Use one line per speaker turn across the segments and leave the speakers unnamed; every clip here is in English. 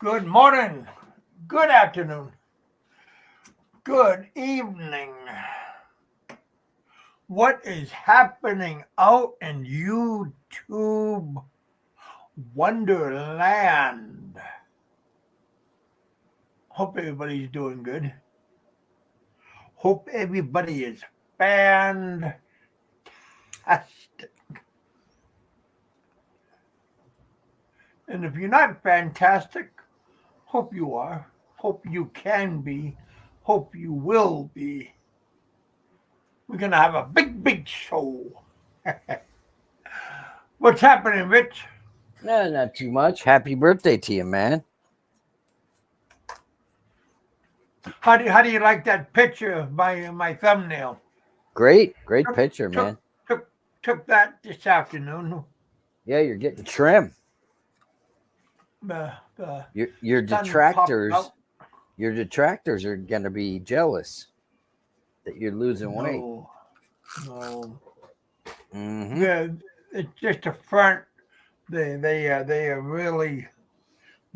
Good morning, good afternoon, good evening. What is happening out in YouTube Wonderland? Hope everybody's doing good. Hope everybody is fantastic. And if you're not fantastic, hope you are. Hope you can be. Hope you will be. We're going to have a big show. What's happening, Rich?
No, not too much. Happy birthday to you, man.
How do you like that picture of my thumbnail?
Great picture, man.
Took that this afternoon.
Yeah, you're getting trim. Your detractors are gonna be jealous that you're losing weight.
No.
Mm-hmm.
Yeah, it's just a front. They are really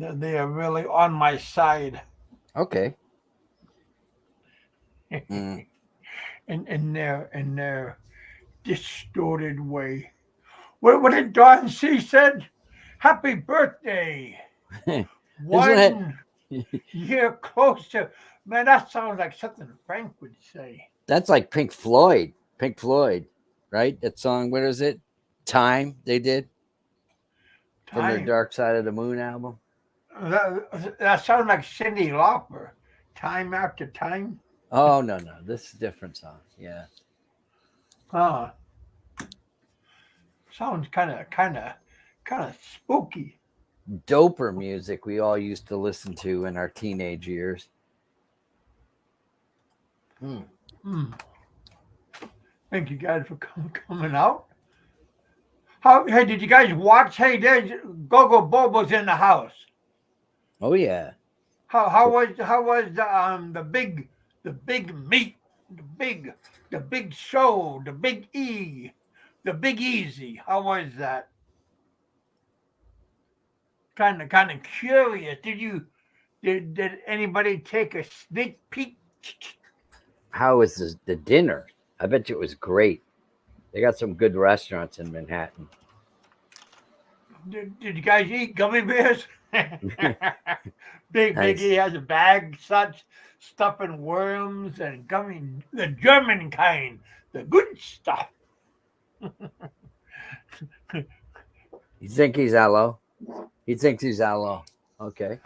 on my side.
Okay.
in their distorted way. What did Don C said? Happy birthday. 1 year closer. Man, that sounds like something Frank would say.
That's like Pink Floyd. Pink Floyd, right? That song, what is it? Time they did? From their Dark Side of the Moon album.
That sounds like Cyndi Lauper. Time after time.
Oh no, this is a different song. Yeah.
Sounds kind of spooky.
Doper music we all used to listen to in our teenage years.
Thank you guys for coming out. Hey, did you guys watch? Hey, there's Go-Go Bobo's in the house.
Oh yeah.
How was the big meet, the big show, the big E, the Big Easy? How was that? Kind of curious. Did anybody take a sneak peek?
How was the dinner? I bet you it was great. They got some good restaurants in Manhattan.
Did you guys eat gummy bears? Big
Nice.
E has a bag such stuffing worms and gummy, the German kind, the good stuff.
You think he's aloe? He thinks he's aloe. Okay.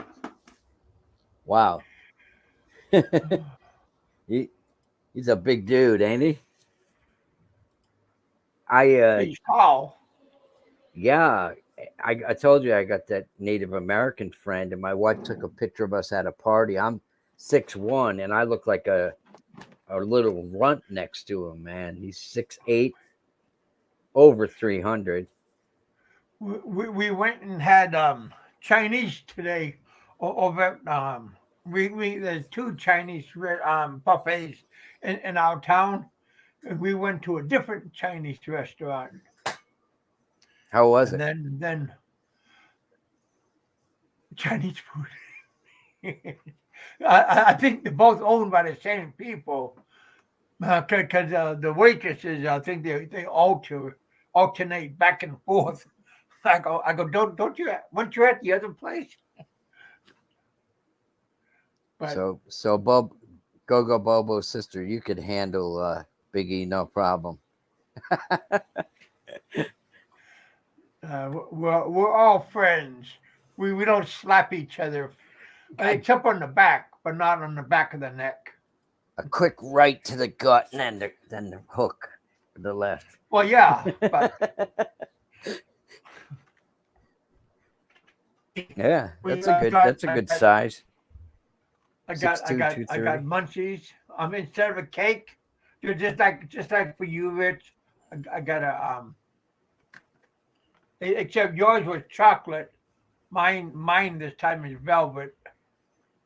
Wow. He's a big dude, ain't he?
He's tall.
Yeah. I told you I got that Native American friend, and my wife took a picture of us at a party. I'm 6'1", and I look like a little runt next to him, man. He's 6'8", over 300.
We went and had Chinese today over at there's 2 Chinese buffets in our town, and we went to a different Chinese restaurant.
How was it?
And then Chinese food. I think they're both owned by the same people, because the waitresses, I think they alternate back and forth. I go, don't you? Weren't you at the other place?
But, so Go-Go Bobo's sister, you could handle Big E no problem.
We're all friends. We don't slap each other, except on the back, but not on the back of the neck.
A quick right to the gut, and then the hook to the left.
Well, yeah, but
yeah, that's a good size.
I got munchies. Instead of a cake, just like for you, Rich. I got a except yours was chocolate. Mine this time is velvet.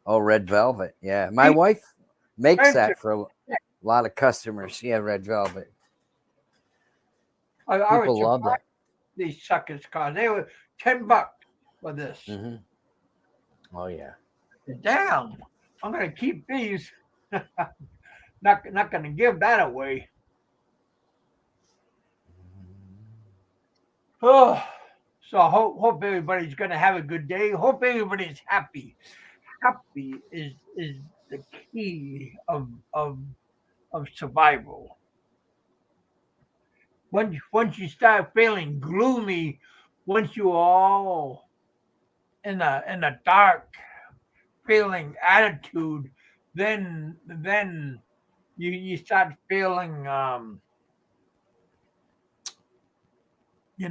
Oh, red velvet. Yeah, my wife makes that for a lot of customers. Yeah, red velvet. People love that.
These suckers cost. They were $10 for this.
Mm-hmm. Oh yeah.
Damn, I'm gonna keep these. Not gonna give that away. Oh, so hope everybody's gonna have a good day. Hope everybody's happy. Happy is the key of survival. Once you start feeling gloomy, once you all in a dark feeling attitude, then you start feeling you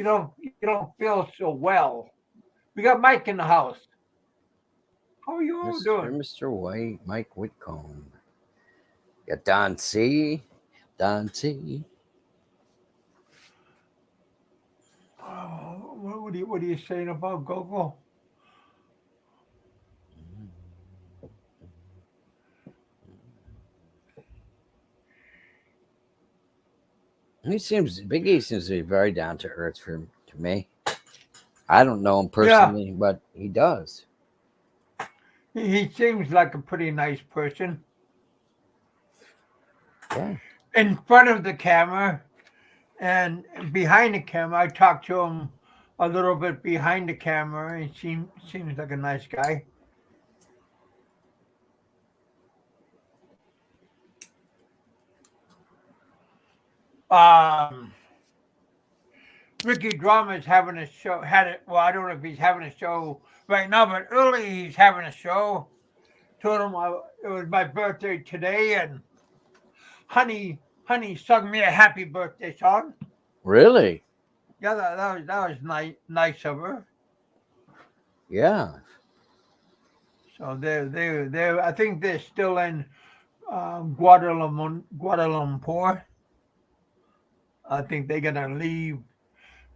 don't feel so well. We got Mike in the house. How are you all doing?
Mr. White, Mike Whitcomb. Got Don C. Don C.
Oh, what are you saying about Gogo?
Big E seems to be very down to earth to me. I don't know him
Yeah,
personally, but he does.
he seems like a pretty nice person.
Yeah.
In front of the camera and behind the camera, I talked to him a little bit behind the camera. He seems like a nice guy. Um, Ricky Drama is having a show. Had it. Well, I don't know if he's having a show right now, but early he's having a show. Told him it was my birthday today, and honey sung me a happy birthday song.
Really?
Yeah, that was nice of her.
Yeah.
So they I think they're still in Guadalumpur. I think they're gonna leave,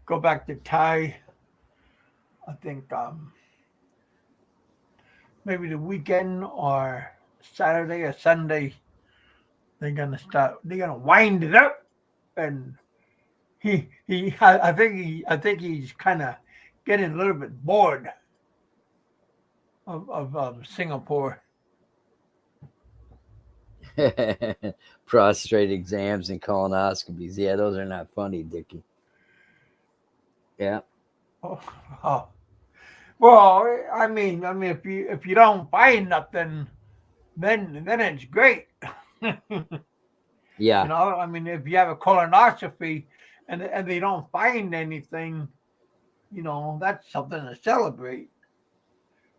go back to Thai. I think maybe the weekend or Saturday or Sunday they're gonna wind it up, and I think he's kind of getting a little bit bored of Singapore.
Prostate exams and colonoscopies. Yeah, those are not funny, Dickie. Yeah.
Oh, oh. Well, I mean, if you don't find nothing, then it's great.
Yeah.
I mean, if you have a colonoscopy and they don't find anything, that's something to celebrate.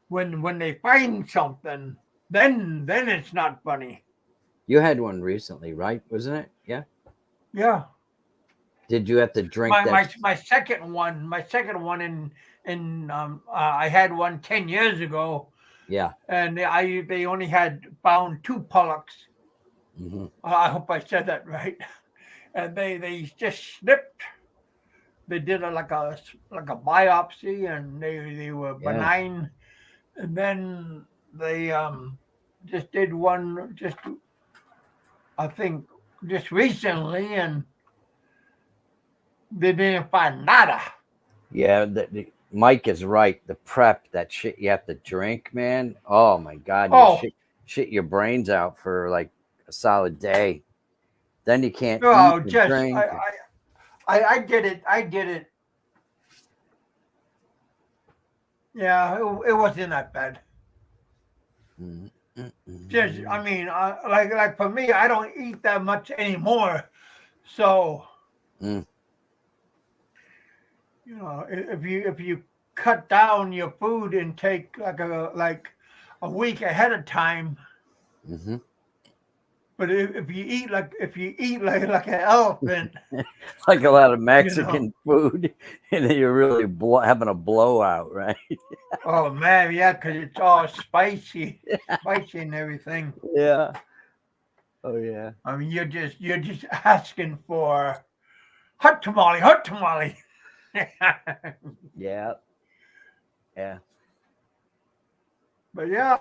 When they find something, then it's not funny.
You had one recently, right? Wasn't it? Yeah.
Yeah.
Did you have to drink
My
that?
my my second one in I had one 10 years ago,
Yeah.
and they only had found two polyps.
Mm-hmm.
I hope I said that right. And they just snipped. They did like a biopsy, and they were
Yeah.
benign. And then they just did one, just I think just recently, and they didn't find nada.
Yeah. Mike is right. The prep, that shit you have to drink, man. Oh my God. You
Oh,
shit your brains out for like a solid day. Then you can't eat
no,
or
just
drink.
I did it. I did it. Yeah, it wasn't that bad.
Mm, mm,
Just,
mm.
I mean, like for me, I don't eat that much anymore. So,
Mm.
if you cut down your food intake like a week ahead of time,
Mm-hmm.
but if you eat like an elephant,
Like a lot of
you know,
Mexican food, and then you're really having a blowout, right?
oh man, yeah, because it's all spicy and everything.
Yeah. Oh yeah.
I mean, you're just asking for hot tamale, hot tamale.
Yeah. Yeah.
But yeah.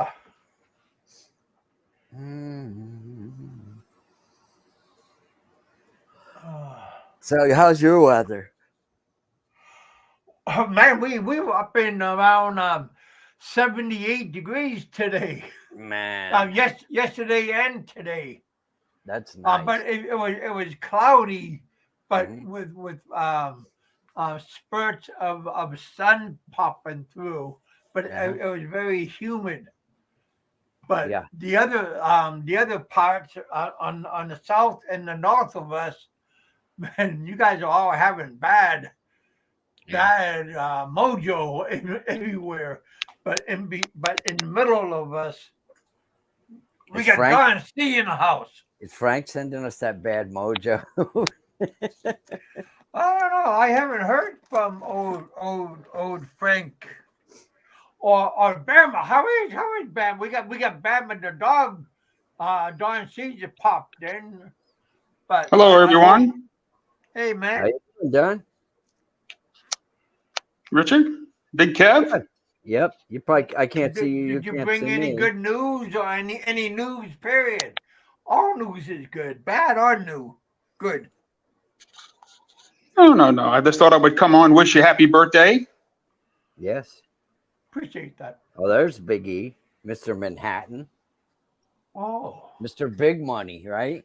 Mm.
Uh,
So, how's your weather?
man, we were up in around 78 degrees today.
Man,
Yesterday and today.
that's nice.
But it was cloudy, but
Mhm.
with spurts of sun popping through. But
Uh-huh.
it was very humid. But
Yeah.
the other parts on the south and the north of us, man, you guys are all having bad mojo everywhere. But in the middle of us, we
Is
got
Frank
John C in the house.
is Frank sending us that bad mojo?
I don't know. I haven't heard from old Frank or Bama. How is Bama? We got Bama the dog. Don Caesar popped in, but
Hello,
I hope.
everyone.
Hey
How
man,
you doing, Don?
Richard, Big Kev.
Yep. You probably I can't see
did,
you. You
did you
can't
bring
see
any
me.
good news or any news? Period. All news is good, bad or new, good.
Oh, no. I just thought I would come on, wish you happy birthday.
Yes.
Appreciate that.
Oh, there's Big E, Mr. Manhattan,
Oh,
Mr. Big Money, right?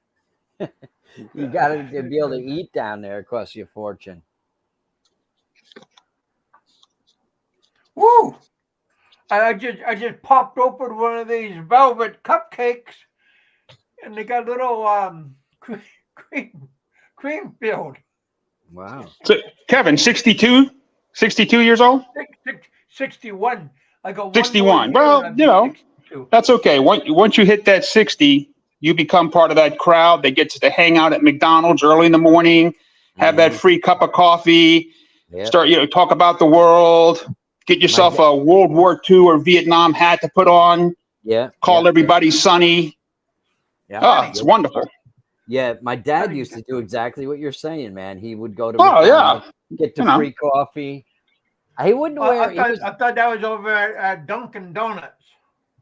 You got to be able to eat down there. It costs you a fortune.
woo! I just popped open one of these velvet cupcakes, and they got little cream cream filled.
Wow.
So, Kevin, 62 years old?
61. I got one more
61.
year and
Well,
I'll be 62.
that's okay. Once you hit that 60, you become part of that crowd that gets to hang out at McDonald's early in the morning, have that
Mhm.
free cup of coffee,
Yep.
start, talk about the world, get yourself
da-
a World War II or Vietnam hat to put on,
Yeah.
call everybody Sonny.
Yeah.
Oh,
Sonny.
it's wonderful.
Yeah. My dad
Sonny.
used to do exactly what you're saying, man. He would go to
Oh,
McDonald's,
yeah.
get the
You know.
free coffee. He wouldn't
I,
wear.
I thought I thought that was over at Dunkin' Donuts.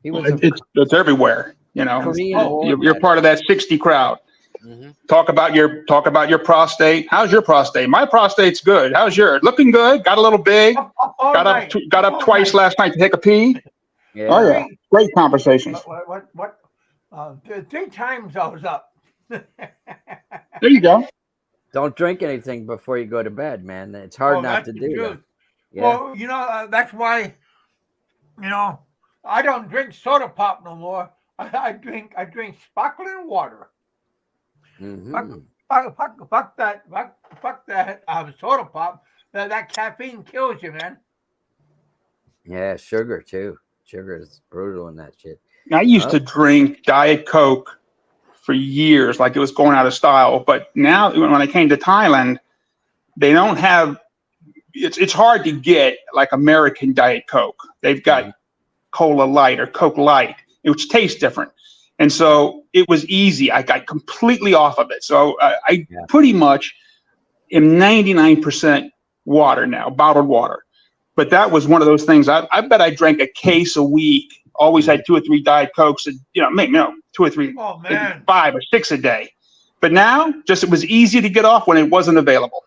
He was a
It's everywhere.
Korean
Oh,
war
You're part of that 60 crowd.
Mhm.
Talk about your prostate. How's your prostate? My prostate's good. How's yours? Looking good. Got a little big.
up all
Got up
night.
got up
all
twice
night.
last night to take a pee.
Yeah.
Oh yeah,
Three.
great conversations.
What? Three times I was up.
There you go.
Don't drink anything before you go to bed, man. It's hard
Oh,
not
that's
to
the
do that.
truth.
Yeah.
Well, that's why, I don't drink soda pop no more. I drink sparkling water.
Mhm.
Fuck that soda pop. That caffeine kills you, man.
Yeah, sugar too. Sugar is brutal in that shit.
I used to drink Diet Coke for years, like it was going out of style. But now, when I came to Thailand, they don't have. It's hard to get like American Diet Coke. They've got Cola Light or Coke Light, which tastes different. And so it was easy. I got completely off of it. So I pretty much am 99% water now, bottled water. But that was one of those things. I bet I drank a case a week. Always had 2 or 3 Diet Cokes, and maybe 2 or 3,
Oh
maybe
man.
5 or 6 a day. But now, it was easy to get off when it wasn't available.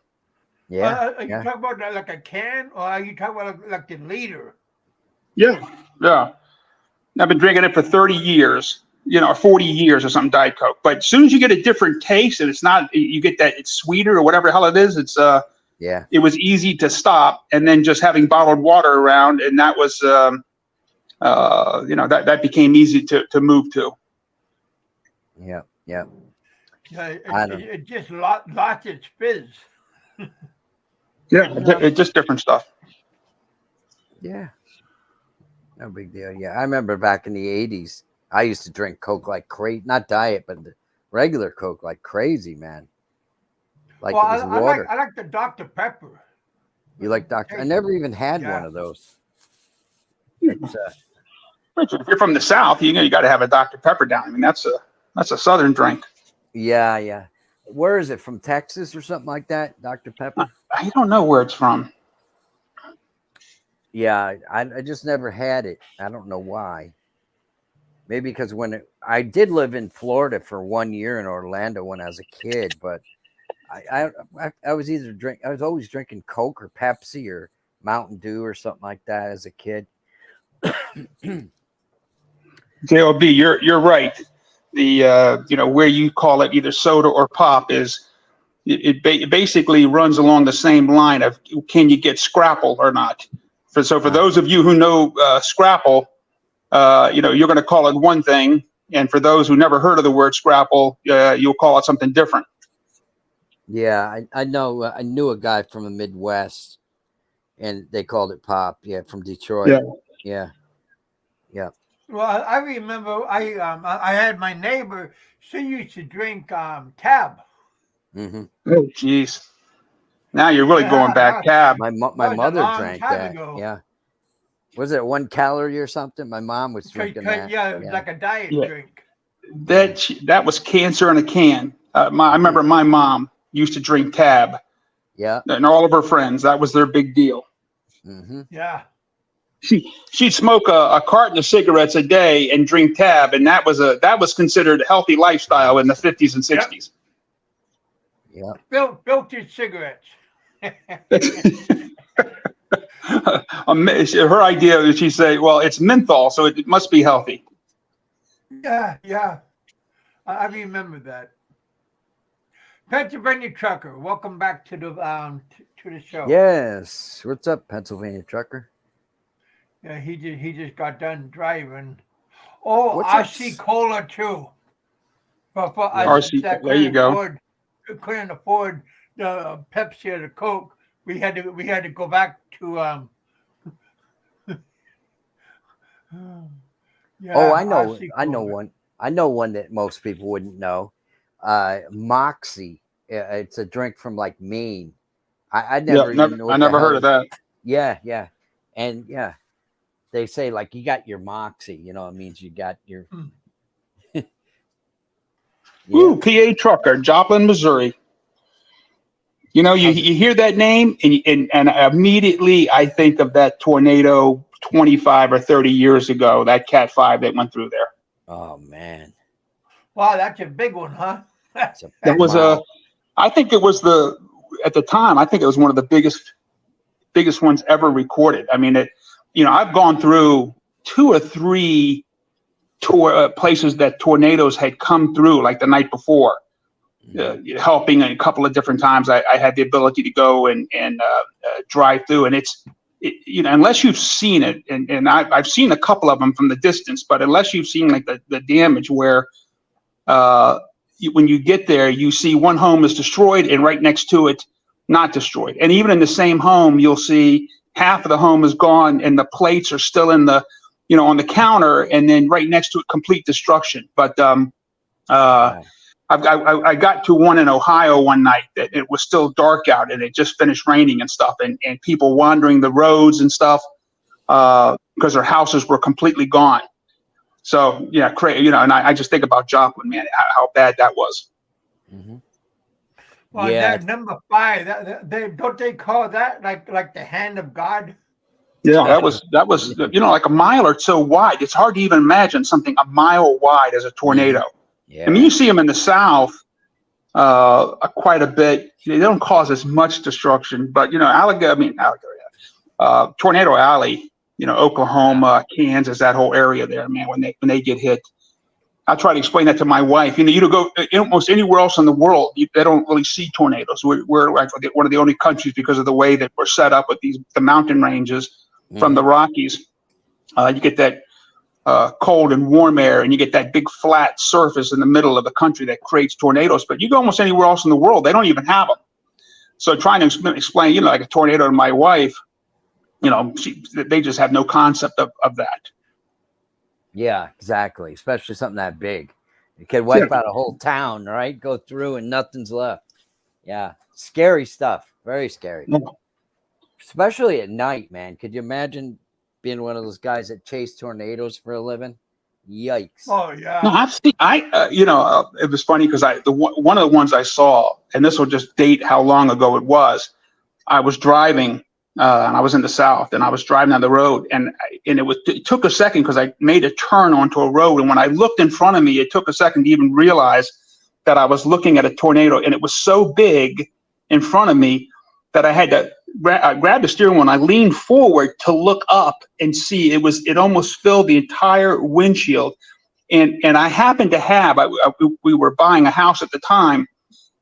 Yeah.
Are you talking about that like a can, or are you talking about like the liter?
Yeah. I've been drinking it for 30 years, or 40 years or something, Diet Coke. But as soon as you get a different taste and it's not, you get that it's sweeter or whatever the hell it is, it was easy to stop. And then just having bottled water around, and that was, that became easy to move to.
Yeah.
Yeah, it just lost its fizz.
Yeah, it's just different stuff.
Yeah. No big deal. Yeah. I remember back in the 80s, I used to drink Coke like crazy. Not diet, but the regular Coke like crazy, man. Like
Well,
it was water.
I like the Dr. Pepper.
You like Dr. I never even had one of those. It's,
Richard, if you're from the South, you got to have a Dr. Pepper down. I mean, that's a Southern drink.
yeah. Where is it? From Texas or something like that? Dr. Pepper?
I don't know where it's from.
Yeah, I just never had it. I don't know why. Maybe because I did live in Florida for 1 year in Orlando when I was a kid, but I was I was always drinking Coke or Pepsi or Mountain Dew or something like that as a kid.
JLB, you're right. The where you call it either soda or pop is it basically runs along the same line of can you get Scrapple or not. For those of you who know Scrapple, you're going to call it one thing, and for those who never heard of the word Scrapple, you'll call it something different.
Yeah, I know. I knew a guy from the Midwest, and they called it pop. Yeah, from Detroit. Yeah.
Well, I remember I had my neighbor. She used to drink Tab.
Mm-hmm.
Oh, jeez. Now you're really going back. Tab.
My mother drank that. Ago. Yeah. Was it 1 calorie or something? My mom was drinking that.
Yeah, it was like a diet drink.
That was cancer in a can. I remember my mom used to drink Tab.
Yeah.
And all of her friends, that was their big deal.
Mm-hmm.
Yeah.
She'd smoke a carton of cigarettes a day and drink Tab, and that was considered a healthy lifestyle in the 50s and 60s.
Yeah.
Filtered cigarettes.
Her idea is she'd say, well, it's menthol, so it must be healthy.
Yeah. I remember that. Pennsylvania Trucker, welcome back to the show.
Yes. What's up, Pennsylvania Trucker?
Yeah, he just got done driving. Oh, RC Cola too. For
RC, there you go.
Couldn't afford the Pepsi or the Coke. We had to go back to
yeah, I know one that most people wouldn't know. Moxie. It's a drink from like Maine. I never
heard of that.
Yeah. And yeah, they say like you got your Moxie, it means you got your
Ooh, PA Trucker, Joplin, Missouri. You hear that name and immediately I think of that tornado 25 or 30 years ago, that Cat 5 that went through there.
Oh man.
Wow, that's a big one, huh?
That was I think it was at the time, I think it was one of the biggest ones ever recorded. I mean, I've gone through 2 or 3 places that tornadoes had come through like the night before, helping a couple of different times. I had the ability to go and drive through, and unless you've seen it, and I've seen a couple of them from the distance, but unless you've seen like the damage where when you get there, you see one home is destroyed and right next to it, not destroyed. And even in the same home, you'll see half of the home is gone and the plates are still in the, on the counter, and then right next to it, complete destruction. But I got to one in Ohio one night that it was still dark out and it just finished raining and stuff, and people wandering the roads and stuff because their houses were completely gone. So yeah, and I just think about Joplin, man, how bad that was.
Mm-hmm.
Well, that number 5, don't they call that like the hand of God?
Yeah, that was like a mile or so wide. It's hard to even imagine something a mile wide as a tornado.
Yeah.
I mean, you see them in the South quite a bit. They don't cause as much destruction, but Tornado Alley, Oklahoma, Kansas, that whole area there, man, when they get hit. I try to explain that to my wife. You go almost anywhere else in the world, they don't really see tornadoes. We're like one of the only countries because of the way that we're set up with the mountain ranges from the Rockies. You get that cold and warm air, and you get that big flat surface in the middle of the country that creates tornadoes. But you go almost anywhere else in the world, they don't even have them. So trying to explain, like a tornado to my wife, they just have no concept of that.
Yeah, exactly. Especially something that big. It could wipe out a whole town, right? Go through and nothing's left. Yeah. Scary stuff. Very scary.
Yeah.
Especially at night, man. Could you imagine being one of those guys that chase tornadoes for a living? Yikes.
Oh, yeah.
No, I've seen, it was funny because one of the ones I saw, and this will just date how long ago it was, I was driving and I was in the South, and I was driving down the road, and it took a second because I made a turn onto a road, and when I looked in front of me, it took a second to even realize that I was looking at a tornado, and it was so big in front of me that I had to grabbed the steering wheel and I leaned forward to look up and see it almost filled the entire windshield. And I happened to have, we were buying a house at the time,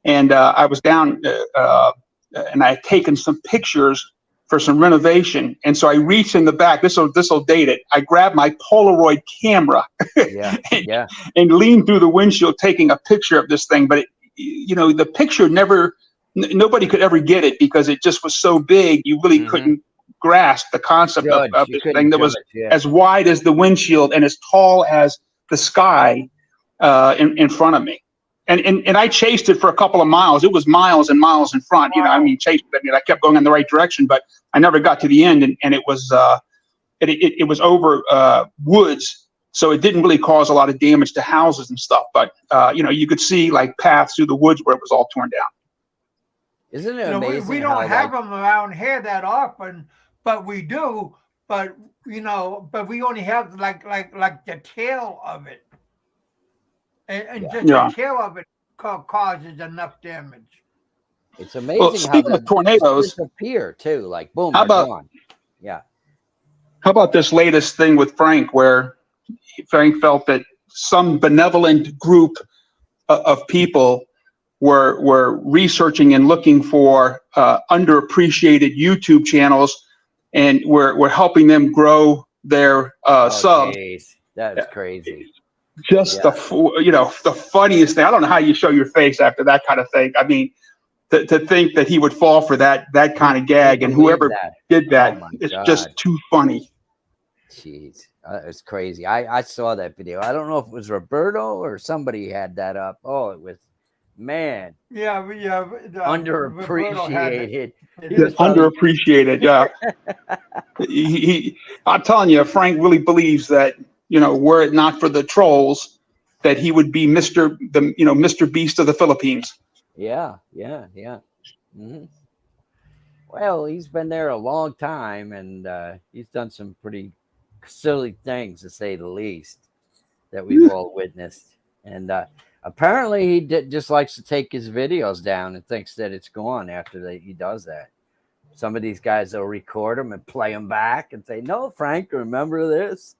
and I was down and I had taken some pictures for some renovation. And so I reached in the back, this will date it. I grabbed my Polaroid camera and leaned through the windshield taking a picture of this thing. But the picture nobody could ever get it because it just was so big. You really couldn't grasp the concept of this thing that was as wide as the windshield and as tall as the sky in front of me. And I chased it for a couple of miles. It was miles and miles in front. Chased it. I kept going in the right direction, but I never got to the end. And it was it was over woods, so it didn't really cause a lot of damage to houses and stuff. But you could see like paths through the woods where it was all torn down.
Isn't it amazing?
We don't have them around here that often, but we do. But but we only have like the tail of it. And just the tail of it causes enough damage.
It's amazing
how speaking of tornadoes
disappear too. Like boom,
how about
gone. Yeah.
How about this latest thing with Frank, where Frank felt that some benevolent group of people were researching and looking for underappreciated YouTube channels, and we're helping them grow their subs.
Geez. That is crazy.
Just the funniest thing. I don't know how you show your face after that kind of thing. I mean, to think that he would fall for that kind of gag, and whoever did that, it's just too funny.
Jeez, it's crazy. I saw that video. I don't know if it was Roberto or somebody had that up. Oh, it was, man.
Yeah.
Underappreciated.
Underappreciated. Yeah. I'm telling you, Frank really believes that. Were it not for the trolls, that he would be Mr. Beast of the Philippines.
Yeah. Mm-hmm. Well, he's been there a long time, and he's done some pretty silly things, to say the least, that we've all witnessed. And apparently, he just likes to take his videos down and thinks that it's gone after he does that. Some of these guys will record them and play them back and say, "No, Frank, remember this?"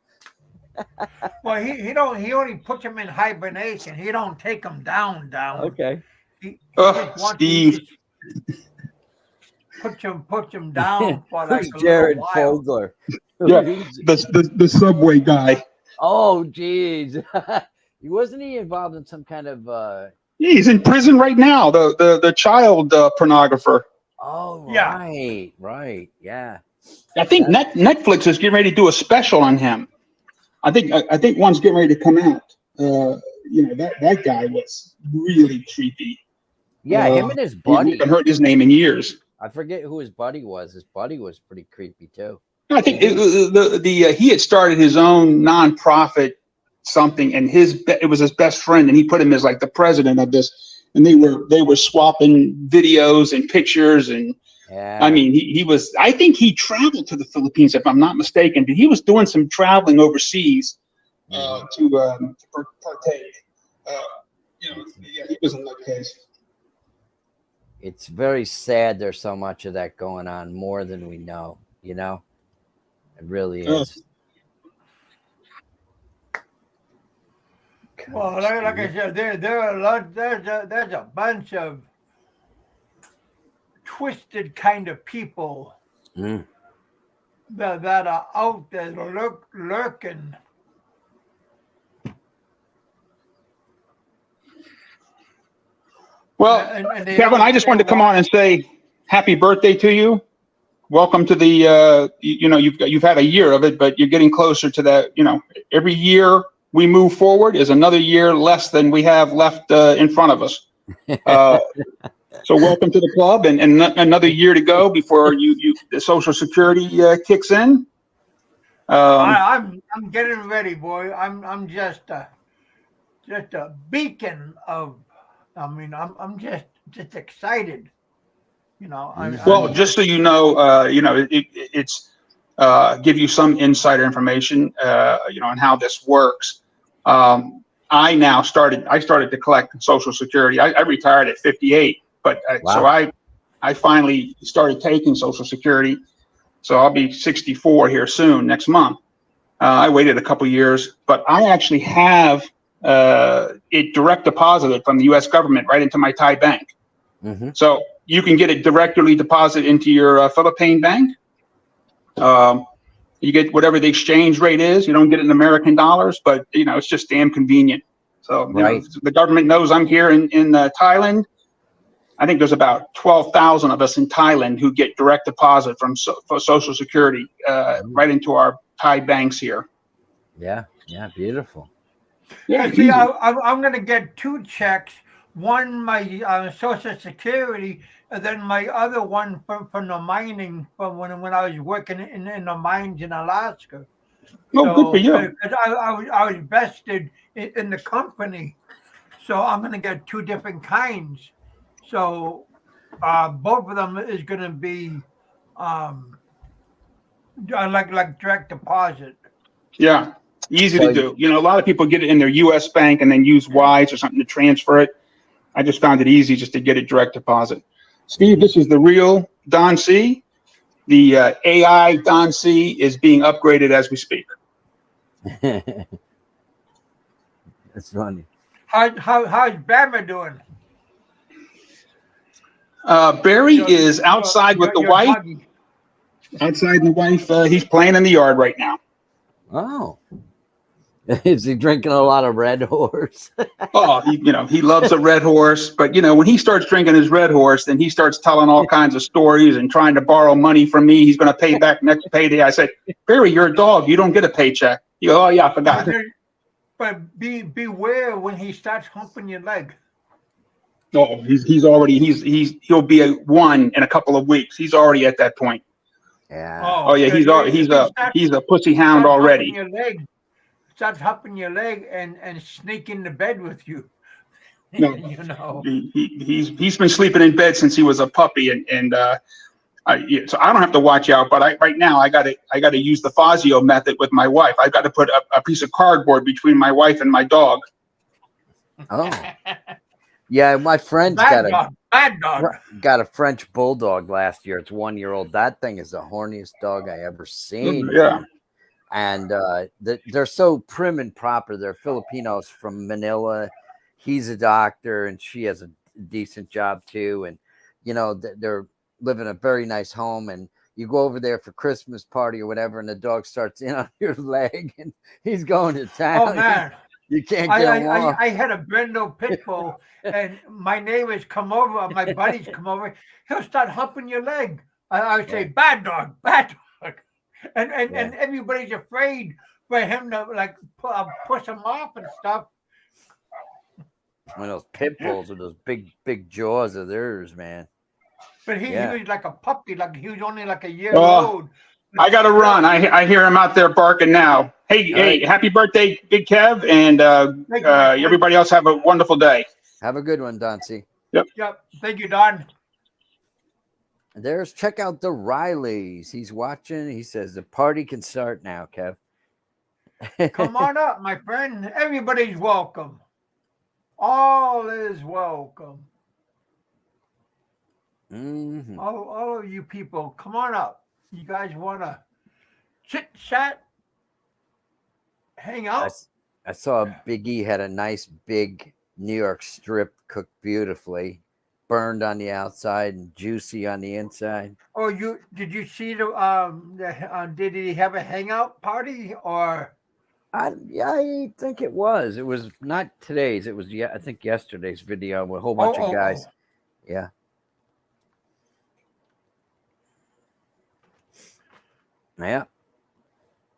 Well, he only puts them in hibernation. He don't take them down.
Okay.
Steve.
Put them down for like a
Jared
little while.
Fogler.
Yeah, the subway guy.
Oh, geez. Wasn't he involved in some kind of
he's in prison right now, the child pornographer.
Oh, right. Yeah.
I think Netflix is getting ready to do a special on him. I think one's getting ready to come out. That guy was really creepy.
Yeah, him and his buddy.
I haven't heard his name in years.
I forget who his buddy was. His buddy was pretty creepy too.
I think he had started his own nonprofit something, and it was his best friend, and he put him as like the president of this, and they were swapping videos and pictures, and I mean he was. I think he traveled to the Philippines, if I'm not mistaken, but he was doing some traveling overseas to partake. He was in that case.
It's very sad there's so much of that going on, more than we know, It really is.
Well, like I said, there are a lot. There's a bunch of twisted kind of people that are out there lurking.
Well, and Kevin, I just wanted to come on and say happy birthday to you. Welcome to the, you've had a year of it, but you're getting closer to that. Every year we move forward is another year less than we have left in front of us. So welcome to the club, and another year to go before the Social Security kicks in.
I'm getting ready, boy. I'm just a beacon of. I mean, I'm just excited,
Well, just so you know, it's give you some insider information, on how this works. I started to collect Social Security. I retired at 58, but
wow.
So I finally started taking Social Security. So I'll be 64 here soon, next month. I waited a couple years, but I actually have it direct deposited from the U.S. government right into my Thai bank.
Mm-hmm.
So you can get it directly deposited into your Philippine bank. You get whatever the exchange rate is. You don't get it in American dollars, but it's just damn convenient. So
Right.
the government knows I'm here in Thailand. I think there's about 12,000 of us in Thailand who get direct deposit for Social Security right into our Thai banks here.
Yeah. Beautiful.
Yeah,
See, I'm going to get 2 checks. One, my Social Security, and then my other one from the mining from when I was working in the mines in Alaska.
Oh, good for you.
Because I was vested in the company, so I'm going to get 2 different kinds. So both of them is going to be like direct deposit.
Yeah, easy to do. A lot of people get it in their U.S. bank and then use Wise or something to transfer it. I just found it easy just to get it direct deposit. Steve, this is the real Don C. The AI Don C is being upgraded as we speak.
That's funny.
How's Bama doing?
Barry is outside with the wife.
Doggy.
Outside the wife, he's playing in the yard right now.
Oh. Is he drinking a lot of Red Horse?
Oh, he loves a Red Horse, but when he starts drinking his Red Horse, then he starts telling all kinds of stories and trying to borrow money from me. He's going to pay back next payday. I said, Barry, you're a dog. You don't get a paycheck. You go, oh yeah, I forgot.
But beware when he starts humping your leg.
Oh, he'll be a 1 in a couple of weeks. He's already at that point.
Yeah.
Oh yeah, he's a pussy hound already.
Starts humping your leg and sneak into bed with you.
No, he's been sleeping in bed since he was a puppy, and so I don't have to watch out. But right now I got to use the Fazio method with my wife. I've got to put a piece of cardboard between my wife and my dog.
Oh, yeah. My friend's
bad dog.
got a French bulldog last year. It's 1-year-old. That thing is the horniest dog I ever seen.
Yeah.
And they're so prim and proper. They're Filipinos from Manila. He's a doctor, and she has a decent job too. And they're living a very nice home. And you go over there for Christmas party or whatever, and the dog starts in on your leg, and he's going to town.
Oh man,
you can't get him off.
I had a Brindle pit bull, and my neighbors come over, my buddies come over. He'll start humping your leg. I would say, bad dog, bad dog. And everybody's afraid for him to push him off and stuff.
One of those pit bulls with those big jaws of theirs, man.
But he was like a puppy, like he was only like a year
Oh,
old.
I got to run. I hear him out there barking now. Hey, happy birthday, Big Kev, and everybody else have a wonderful day.
Have a good one, Don C.
Yep. Thank you, Don.
There's CheckouttheRILEYS. He's watching. He says the party can start now, Kev.
Come on up, my friend. Everybody's welcome. All is welcome.
Mm-hmm.
All of you people, come on up. You guys want to chit chat, hang out?
I saw Big E had a nice big New York strip cooked beautifully, burned on the outside and juicy on the inside.
Oh, did you see did he have a hangout party or?
I think it was. It was not today's. It was I think yesterday's video with a whole bunch of guys. Yeah. Yeah.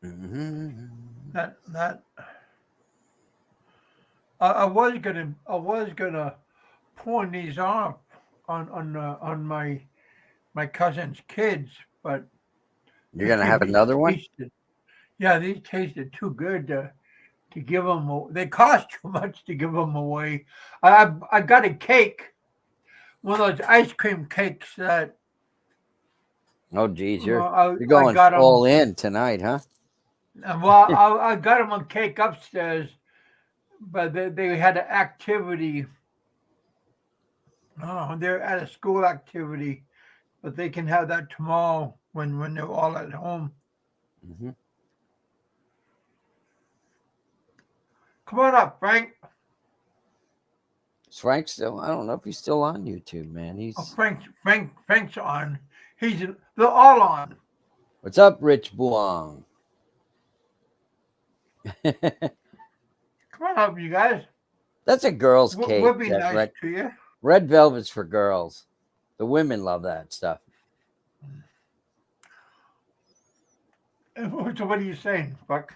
Mm-hmm.
That I was gonna pawn these off on my cousin's kids, but
you're gonna have another one.
These tasted too good to give them. They cost too much to give them away. I got a cake, one of those ice cream cakes that.
Oh, geez, you're going all in tonight, huh?
Well, I got them a cake upstairs, but they had an activity. Oh, they're at a school activity, but they can have that tomorrow when they're all at home.
Mm-hmm.
Come on up, Frank.
Is Frank still? I don't know if he's still on YouTube, man.
Oh,
He's
Frank's on. They're all on.
what's up, Rich Buong?
Come on up, you guys.
That's a girl's cake.
We'll be
that
nice
red,
to you.
red velvet's for girls. The women love that stuff.
So what are you saying, fuck?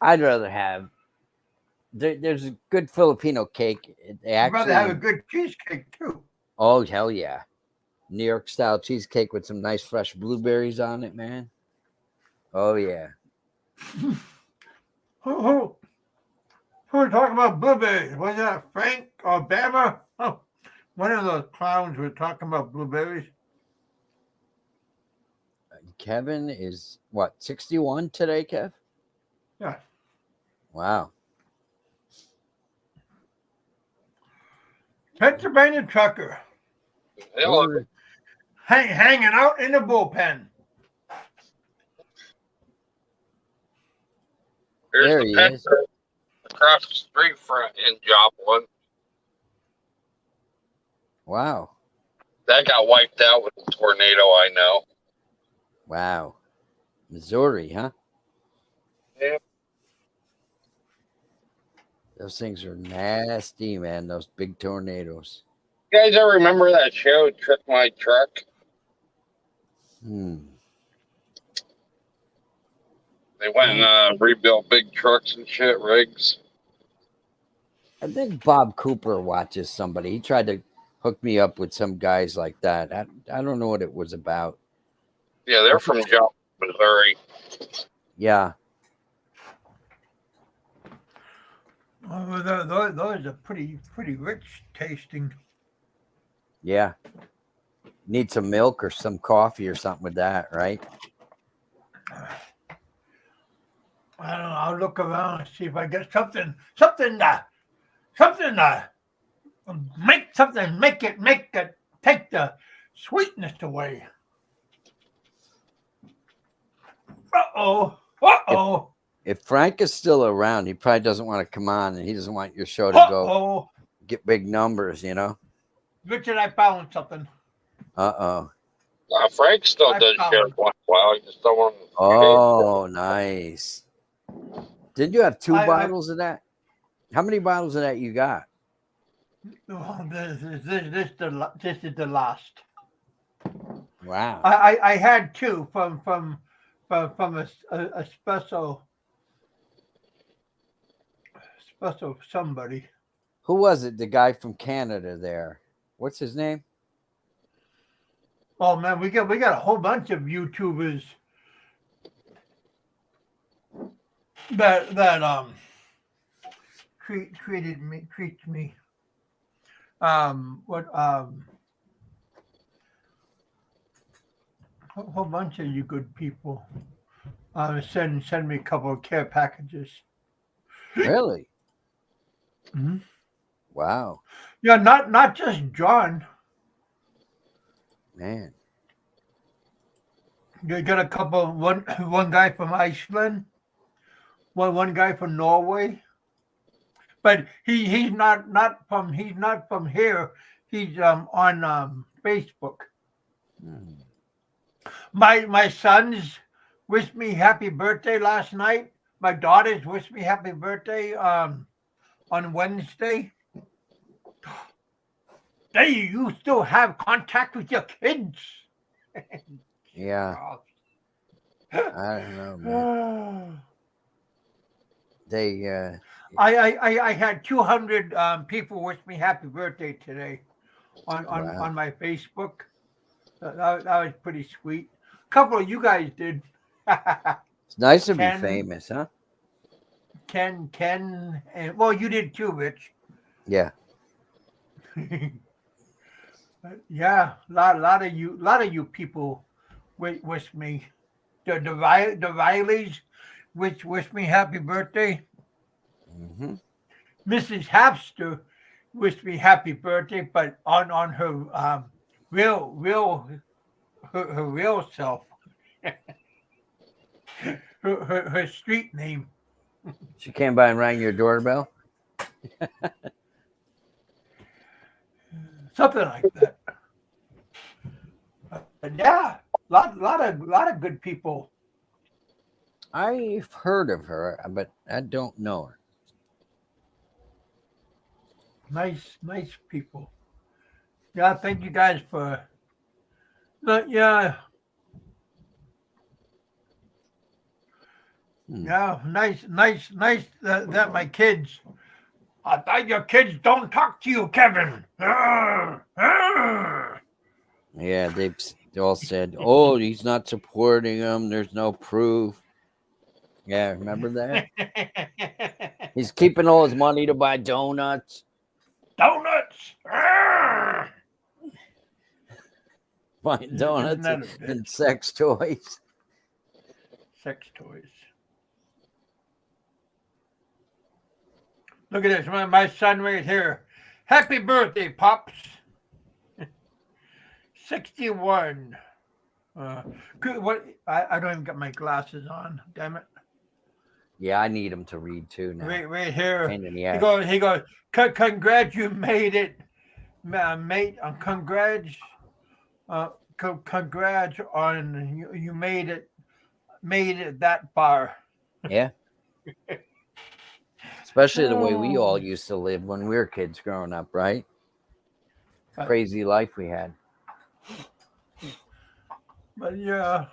I'd rather have. There's a good Filipino cake. They
I'd rather have a
actually.
good cheesecake too.
Oh hell yeah, New York style cheesecake with some nice fresh blueberries on it, man. Oh yeah.
Who were talking about blueberries? Was that Frank or Bama? Oh, one of those clowns were talking about blueberries.
Kevin is what 61 today, Kev?
Yeah.
Wow.
Pennsylvania trucker
Hello.
hanging out in the bullpen.
Here's
There
the
he
pet
is.
across the street from in Joplin.
Wow.
That got wiped out with a tornado, I know.
Wow. Missouri, huh?
Yeah.
Those things are nasty, man. Those big tornadoes.
You guys ever remember that show, Trick My Truck?
Hmm.
They went and rebuilt big trucks and shit, rigs.
I think Bob Cooper watches somebody. He tried to hook me up with some guys like that. I don't know what it was about.
Yeah, they're from Joplin, Missouri.
Yeah.
Well, those are pretty rich tasting.
Yeah. Need some milk or some coffee or something with that, right?
I don't know. I'll look around and see if I get something make it take the sweetness away. Uh-oh.
If Frank is still around, he probably doesn't want to come on and he doesn't want your show to go
Uh-oh.
get big numbers, you know?
Richard, I found something.
Uh-oh.
Frank still
I
does
found
shit
it.
once in a while. He just don't want to.
Oh, nice. Did you have two
I-
bottles of that? How many bottles of that you got?
Oh, this is the last.
Wow.
I had two from a special somebody.
Who was it? The guy from Canada there. What's his name?
Oh man, we got a whole bunch of YouTubers that treats me. A whole bunch of you good people. Send me a couple of care packages.
Really?
Mhm.
Wow.
Yeah, not just John.
Man.
You got a couple. One guy from Iceland. One guy from Norway. But he's not from here. He's on Facebook.
Hmm.
My sons wished me happy birthday last night. My daughters wished me happy birthday on Wednesday. Hey, you still have contact with your kids?
Yeah. I don't know, man. They
I had 200 people wish me happy birthday today on
Wow.
my Facebook. That was pretty sweet. A couple of you guys did.
it's nice to
Ken.
be famous, huh?
Ken, and well, you did too, Rich.
Yeah.
Yeah, a lot of you people wish me. The Rileys wish me happy birthday.
Mm-hmm.
Mrs. Hapster, wished me happy birthday, but on her real her real self, her street name,
She came by and rang your doorbell.
something like that. But yeah, lot of good people.
I've heard of her, but I don't know her.
Nice people. Yeah, thank you guys for. Yeah, yeah, nice that my kids. I thought your kids don't talk to you, Kevin.
Yeah, they all said, "Oh, he's not supporting him. There's no proof." Yeah, remember that? He's keeping all his money to buy donuts.
Donuts.
Buying donuts
Isn't that a
and
bitch?
sex toys.
Sex toys. Look at this, my son right here. Happy birthday, Pops. 61. Good. What? I don't even got my glasses on. Damn it.
Yeah, I need him to read too now.
Right here.
Pain in the
He
ass.
goes. Congrats, you made it, mate. Congrats. Congrats on you made it that far.
Yeah. Especially the way we all used to live when we were kids growing up, right? Crazy life we had.
But yeah,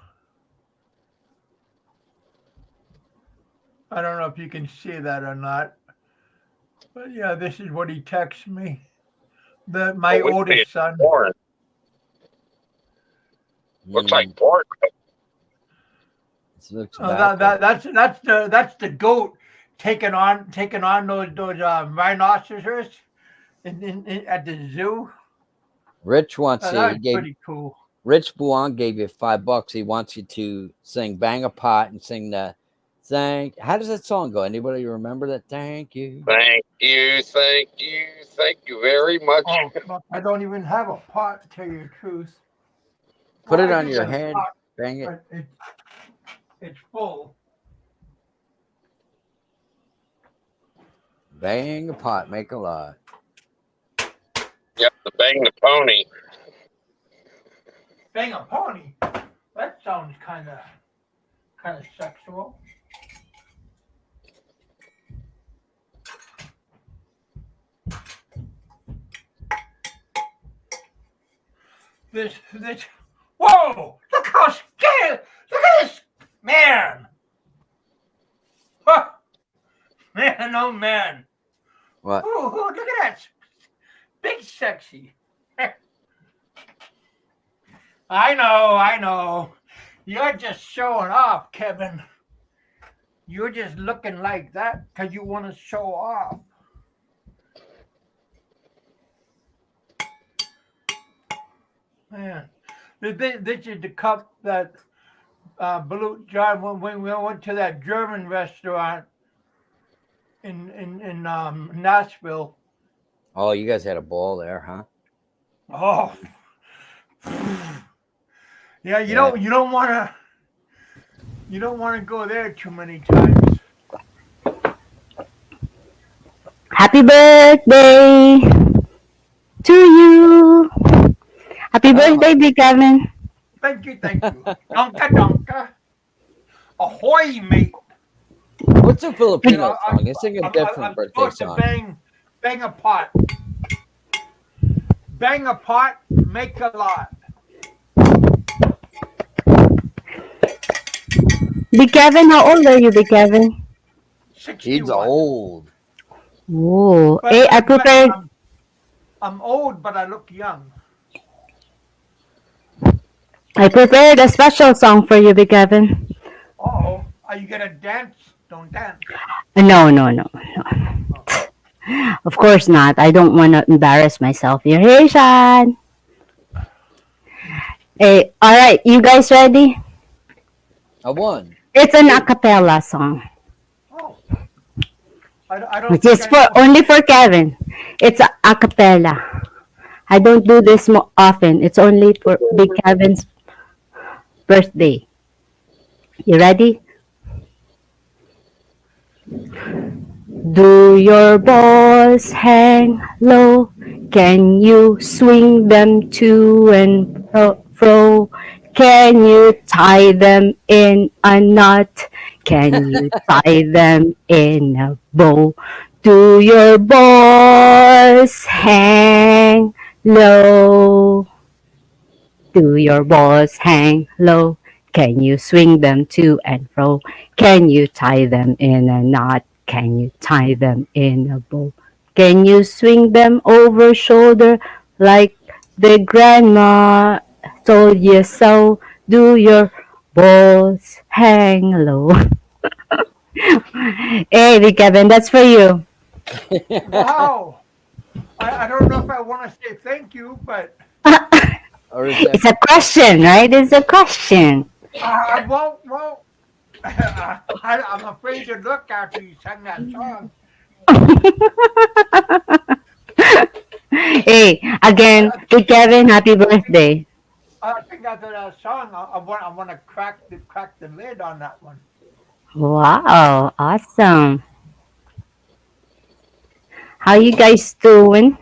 I don't know if you can see that or not. But yeah, this is what he texts me. My
Oh, we see
oldest
it.
son.
Porn. Looks like porn.
This looks
That's the goat taking on those rhinoceros at the zoo.
Rich wants
That's
you.
pretty cool.
Rich Buon gave you $5. He wants you to sing "Bang a Pot" and sing the thank. How does that song go? Anybody remember that? Thank you.
Thank you very much.
Oh, I don't even have a pot, to tell you the truth.
Put it
I
on
do
your
got a
head.
pot,
Bang it.
but it's full.
Bang a pot, make a lot.
Yep, the bang the pony.
Bang a pony. That sounds kind of sexual. This. Whoa! Look how scared! Look at this man! Huh. Man, oh man!
What?
Ooh, look at that! Big sexy. I know. You're just showing off, Kevin. You're just looking like that because you want to show off. Man, this is the cup that Balut John when we went to that German restaurant in Nashville.
Oh, you guys had a ball there, huh?
Oh, yeah. You don't want to go there too many times.
Happy birthday to you. Happy birthday, Big Kevin.
Thank you. Donka. Ahoy, mate.
What's a Filipino song? It's like a different
I'm
birthday
supposed
song.
to bang a pot. Bang a pot, make a lot.
Big Kevin, how old are you, Big Kevin?
61.
He's old.
Oh,
But-
hey, I
but
prepared.
I'm old, but I look young.
I prepared a special song for you, Big Kevin.
Oh, are you gonna dance? Don't dance.
No. Of course not. I don't want to embarrass myself here. Hey, Sean. Hey, all right. You guys ready?
I won.
It's an a cappella song.
Oh, I don't.
Which
think
is
I know.
only for Kevin. It's a cappella. I don't do this often. It's only for Big Kevin's birthday. You ready? Do your balls hang low? Can you swing them to and fro? Can you tie them in a knot? Can you tie them in a bow? Do your balls hang low? Do your balls hang low? Can you swing them to and fro? Can you tie them in a knot? Can you tie them in a bow? Can you swing them over shoulder like the grandma told you so? Do your balls hang low? Hey, Big Kevin, that's for you.
Wow. I don't know if I want to say thank you, but
Or is that
It's a question, right? It's a question.
I won't. I'm afraid to look after you sang that song.
Hey, again, Big Kevin, happy birthday.
I think after that song, I want to crack the lid on that one.
Wow, awesome. How you guys doing?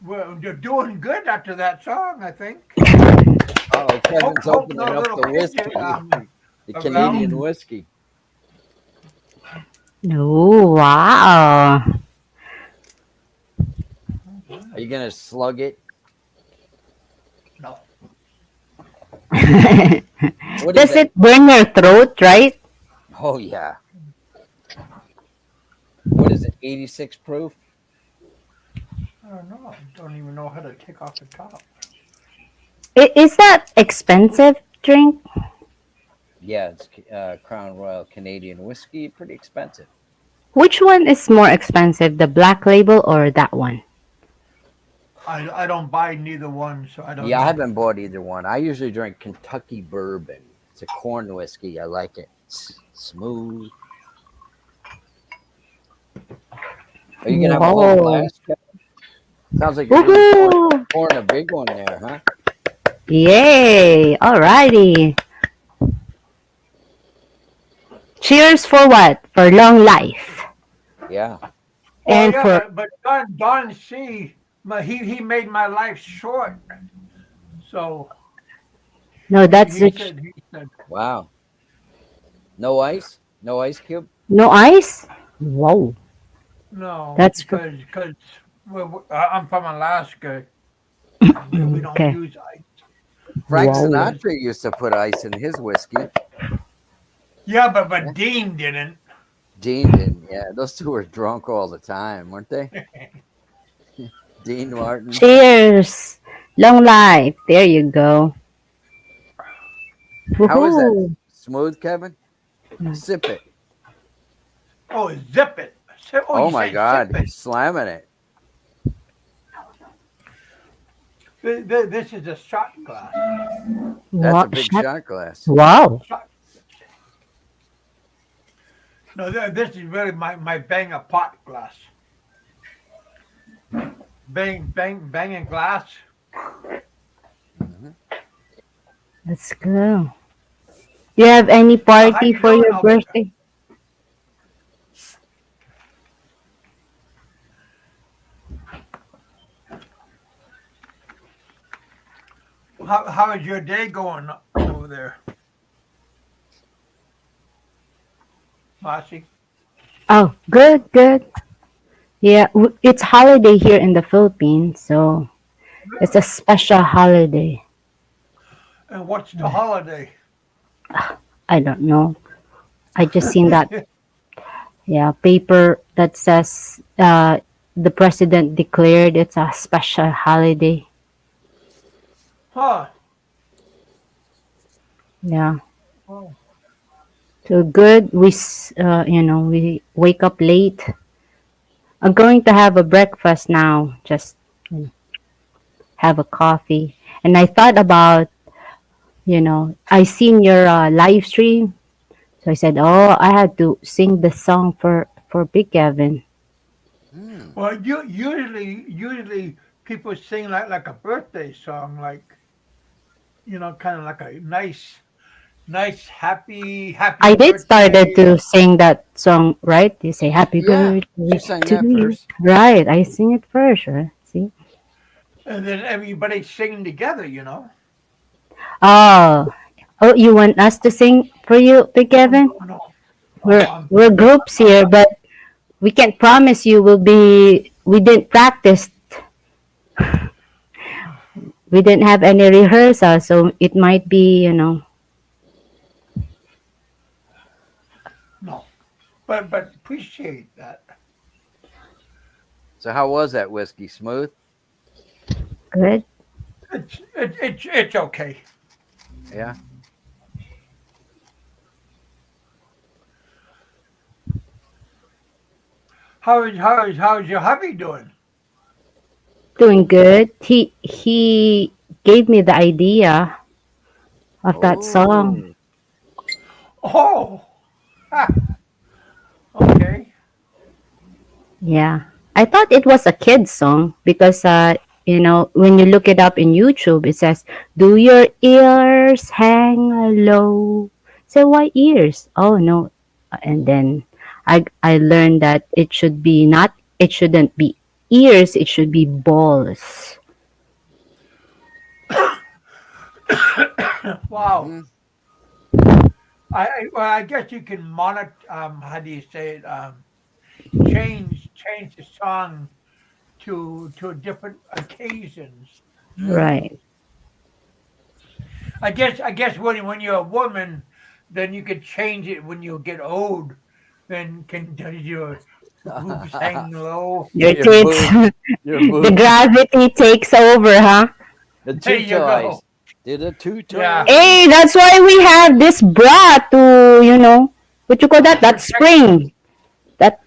Well, you're doing good after that song, I think.
oh Kevin's
Hope
opening
no
up
little
the
kids
whiskey, the Canadian
around.
whiskey.
Oh, wow.
Are you gonna slug it?
No.
What is
Does
that?
it burn your throat, right?
Oh yeah. What is it? 86 proof?
I don't know. I don't even know how to take off the top.
Is that expensive drink?
Yeah, it's Crown Royal Canadian whiskey. Pretty expensive.
Which one is more expensive, the black label or that one?
I don't buy neither one, so I don't
Yeah, I
know.
haven't bought either one. I usually drink Kentucky bourbon. It's a corn whiskey. I like it. It's smooth. Are you gonna have a whole
Whoa.
glass? Sounds like you're really
Woohoo!
pouring a big one there, huh?
Yay! Alrighty. Cheers for what? For long life.
Yeah.
Well,
And
yeah,
for
but Don C, he made my life short. So
no, that's the
he said
Wow. No ice? No ice cube?
no ice? Whoa.
no
That's for
because I'm from Alaska. We don't
okay.
use ice.
Frank
Whoa.
Sinatra used to put ice in his whiskey.
Yeah, but Dean didn't.
Dean didn't. Yeah, those two were drunk all the time, weren't they? Dean Martin.
Cheers. Long life. There you go.
How is that?
Woohoo.
Smooth, Kevin? Sip it.
Oh, zip it.
Oh
You
my
said
God,
sip
he's slamming it.
it. This is a shot glass.
That's a
What?
big shot glass.
Wow.
Shot. No, this is really my bang a pot glass. Banging glass.
Mhm.
Let's go. Do you have any
How
party
you
for
doing,
your
Albert?
birthday?
How is your day going over there, Bossy?
Oh, good, good. Yeah, it's holiday here in the Philippines, so it's a special holiday.
And what's the holiday?
I don't know. I just seen that yeah paper that says the president declared it's a special holiday.
Huh?
Yeah.
Oh,
So good. We wake up late. I'm going to have a breakfast now. Just have a coffee. And I thought about, I seen your live stream. So I said, oh, I had to sing the song for Big Kevin.
Hmm.
Well, usually people sing like a birthday song, like kind of like a nice happy
I did started
birthday.
to sing that song, right? You say happy
Yeah, she
birthday
sang
to
that
you.
first.
Right, I sing it first, right? See?
And then everybody singing together.
Oh, oh, you want us to sing for you, Big
Oh, no,
Kevin?
no. Oh,
We're groups here, but we can't promise you will be. We didn't practice. We didn't have any rehearsal, so it might be,
no. But appreciate that.
So how was that whiskey? Smooth?
good.
It's okay.
Yeah.
How's your hubby doing?
Doing good. He gave me the idea of that song.
Oh.
Oh, ha, okay.
Yeah. I thought it was a kid's song because when you look it up in YouTube, it says, "Do your ears hang low?" So why ears? Oh no. And then I learned that it shouldn't be ears, it should be balls.
Wow.
Hmm.
Well, I guess you can monitor. How do you say it? Change the song to different occasions.
Hmm.
Right.
I guess when you're a woman, then you could change it when you get old. Then can does your boobs hang low?
Your
Your
tits
boobs. Your
the
boobs.
gravity takes over, huh?
The
There
two
you
toys.
go.
Did the two
Yeah.
toys.
Hey, that's why we have this bra to, what you call that? That
Protect
spring that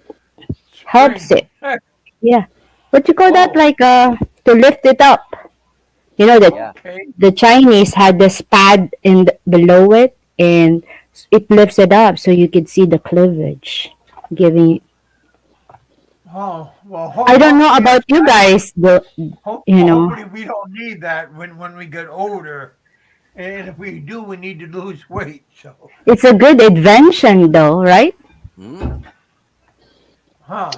helps
spring.
it. Yeah. What you call that?
Oh,
Like to lift it up. You know that
Yeah.
okay.
the Chinese had this pad below it, and it lifts it up so you could see the cleavage. Giving.
Oh, well,
I don't know
hopefully
about you guys, but you know,
hopefully we don't need that when we get older. And if we do, we need to lose weight. So,
it's a good invention, though, right?
Hmm.
huh?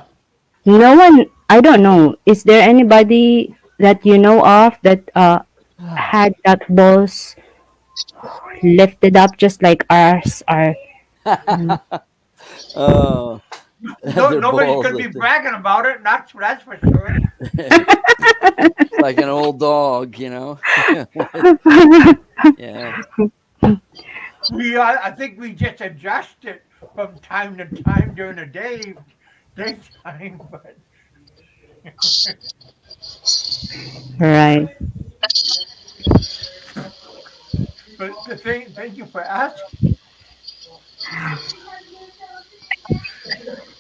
No one. I don't know. Is there anybody that you know of that had that balls lifted up just like ours are? Mm.
Oh,
No,
their
nobody's
balls
gonna be
lifted.
bragging about it. That's for sure.
Like an old dog, you know. Yeah.
I think we just adjust it from time to time during the daytime.
Right.
But the thing, thank you for asking.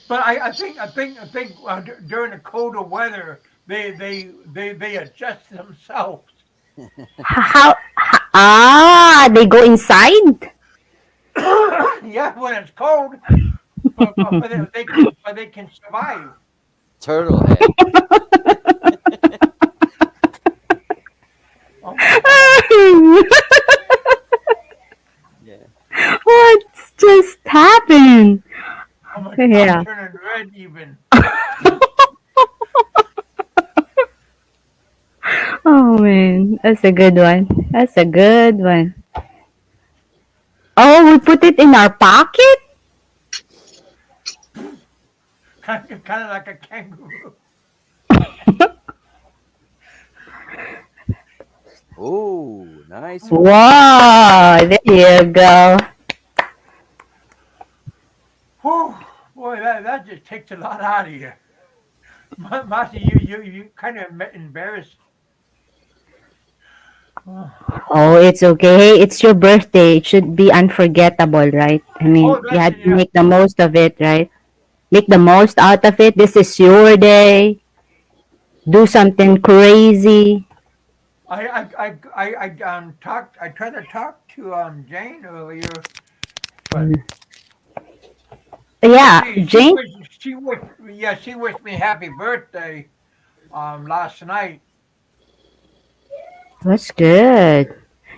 But I think during the colder weather, they adjust themselves.
They go inside?
Yeah, when it's cold, but they can survive.
Turtle head.
Oh my God!
Yeah.
What's just happened?
Oh my God! I'm
Yeah.
turning red even.
Oh man, that's a good one. That's a good one. Oh, we put it in our pocket?
Kind of like a kangaroo.
Oh, nice one.
Wow, there you go.
Whew, boy, that just takes a lot out of you. Marcy, you kind of embarrassed. Oh,
Oh, it's okay. Hey, it's your birthday. It should be unforgettable, right? I mean,
oh,
you
that's
had to
yeah.
make the most of it, right? Make the most out of it. This is your day. Do something crazy.
I tried to talk to Jane earlier, but
Yeah,
she
Jane.
she wished me happy birthday last night.
That's good.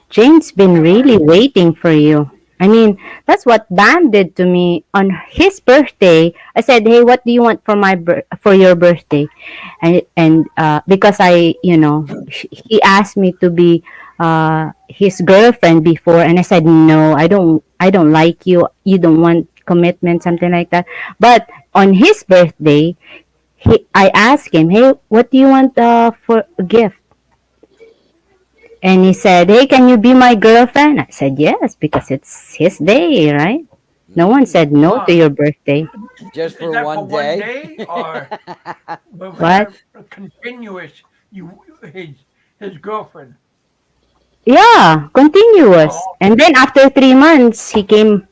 Jane's been
Yeah,
really waiting for you. I mean, that's what Dan did to me on his birthday. I said, "Hey, what do you want for for your birthday?" And because he asked me to be his girlfriend before, and I said, "No, I don't like you. You don't want commitment, something like that." But on his birthday, I asked him, "Hey, what do you want for a gift?" And he said, "Hey, can you be my girlfriend?" I said, "Yes, because it's his day, right? No one said no to
uh,
your birthday."
Just
is
for
that for
one
one
day.
day or was
What?
that continuous? You his girlfriend.
Yeah, continuous.
Oh,
And then after 3 months, he came.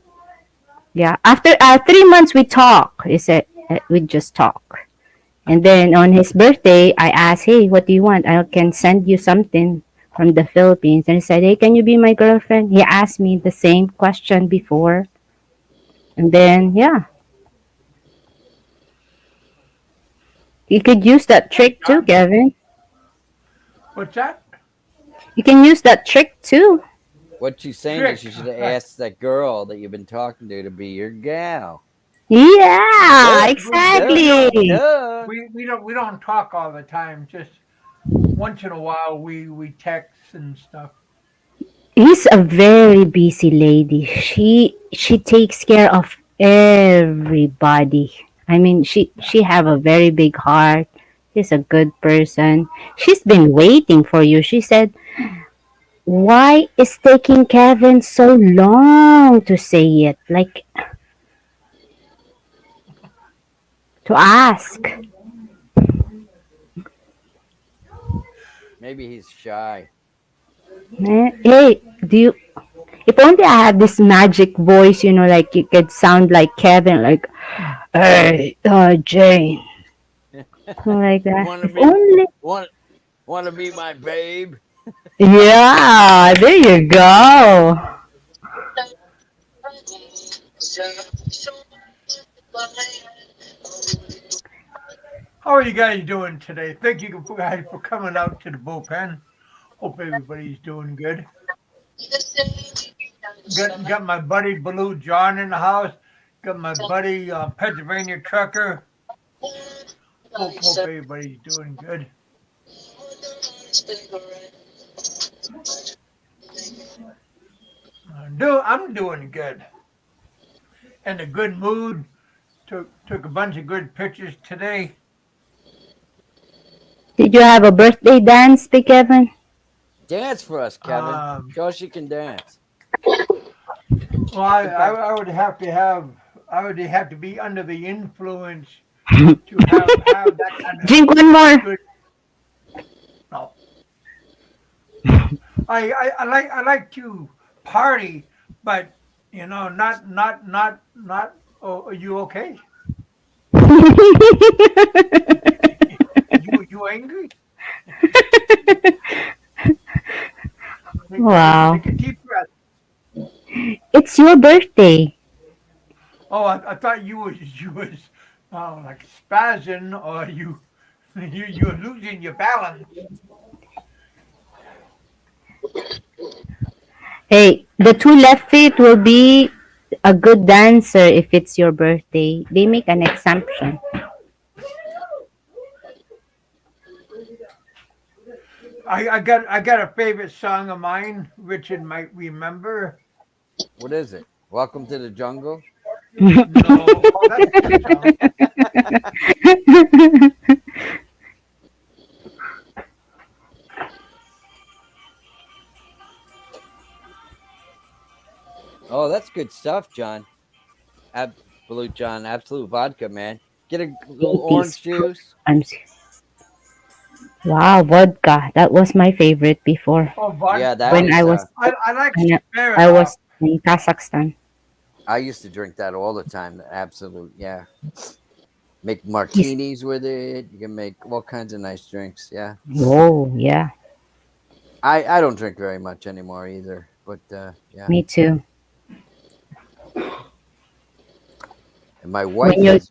Yeah, after 3 months, we talk. He said, we just talk. And then on his birthday, I asked, "Hey, what do you want? I can send you something from the Philippines." And he said, "Hey, can you be my girlfriend?" He asked me the same question before. And then, yeah, you could use that trick too,
John,
Kevin.
what's that
You can use that trick too.
What she's saying is
trick?
you should have asked that girl that you've been talking to be your gal.
Yeah,
Duh,
We
duh,
don't
exactly.
duh.
we don't talk all the time. Just once in a while we text and stuff.
He's a very busy lady. She takes care of everybody. I mean, she have a very big heart. She's a good person. She's been waiting for you. She said, "Why is taking Kevin so long to say it? Like to ask."
Maybe he's shy.
Hey, do you if only I had this magic voice, like you could sound like Kevin, like, "Hey, Jane," like that.
Want to
If
be
only.
want to be my babe?
Yeah, there you go.
How are you guys doing today? Thank you guys for coming out to the bullpen. Hope everybody's doing good. Got my buddy Blue John in the house. Got my buddy Pennsylvania Trucker. Hope everybody's doing good. I'm doing good. In a good mood. Took a bunch of good pictures today.
Did you have a birthday dance, Big Kevin?
Dance for us, Kevin.
Um,
Show us you can dance.
well, I would have to be under the influence to have that kind of
Drink one more.
good. No, I like to party, but not. Oh, are you okay? You angry?
Wow.
Take a deep breath.
It's your birthday.
Oh, I thought you was like spazzing or you're losing your balance.
Hey, the two left feet will be a good dancer if it's your birthday. They make an exemption.
I got a favorite song of mine. Richard might remember.
What is it? Welcome to the jungle.
No, oh, that's a good song.
Oh, that's good stuff, John. Absolute John, absolute vodka, man. Get a little
These
orange juice.
I'm Wow, vodka. That was my favorite before
Oh,
Yeah, that
when I
is.
was
I like
when I
Smirnoff.
was in Kazakhstan.
I used to drink that all the time. Absolute, yeah. Make
Yes.
martinis with it. You can make all kinds of nice drinks. Yeah.
Whoa, yeah,
I don't drink very much anymore either. But yeah.
me too.
And my
When
wife
you
has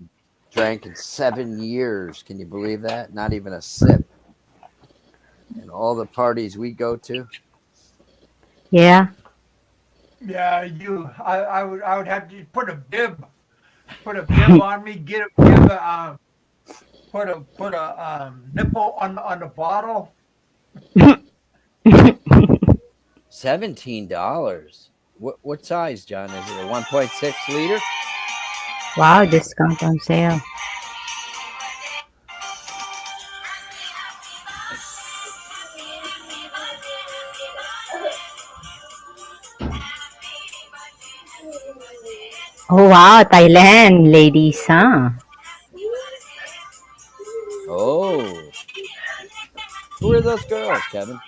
drank in 7 years. Can you believe that? Not even a sip. And all the parties we go to.
Yeah.
Yeah, I would have to put a bib on me, get a put a nipple on the bottle.
$17. What size, John? Is it a 1.6 liter?
Wow, discount on sale. Oh wow, Thailand ladies, huh?
Oh, who are those girls, Kevin?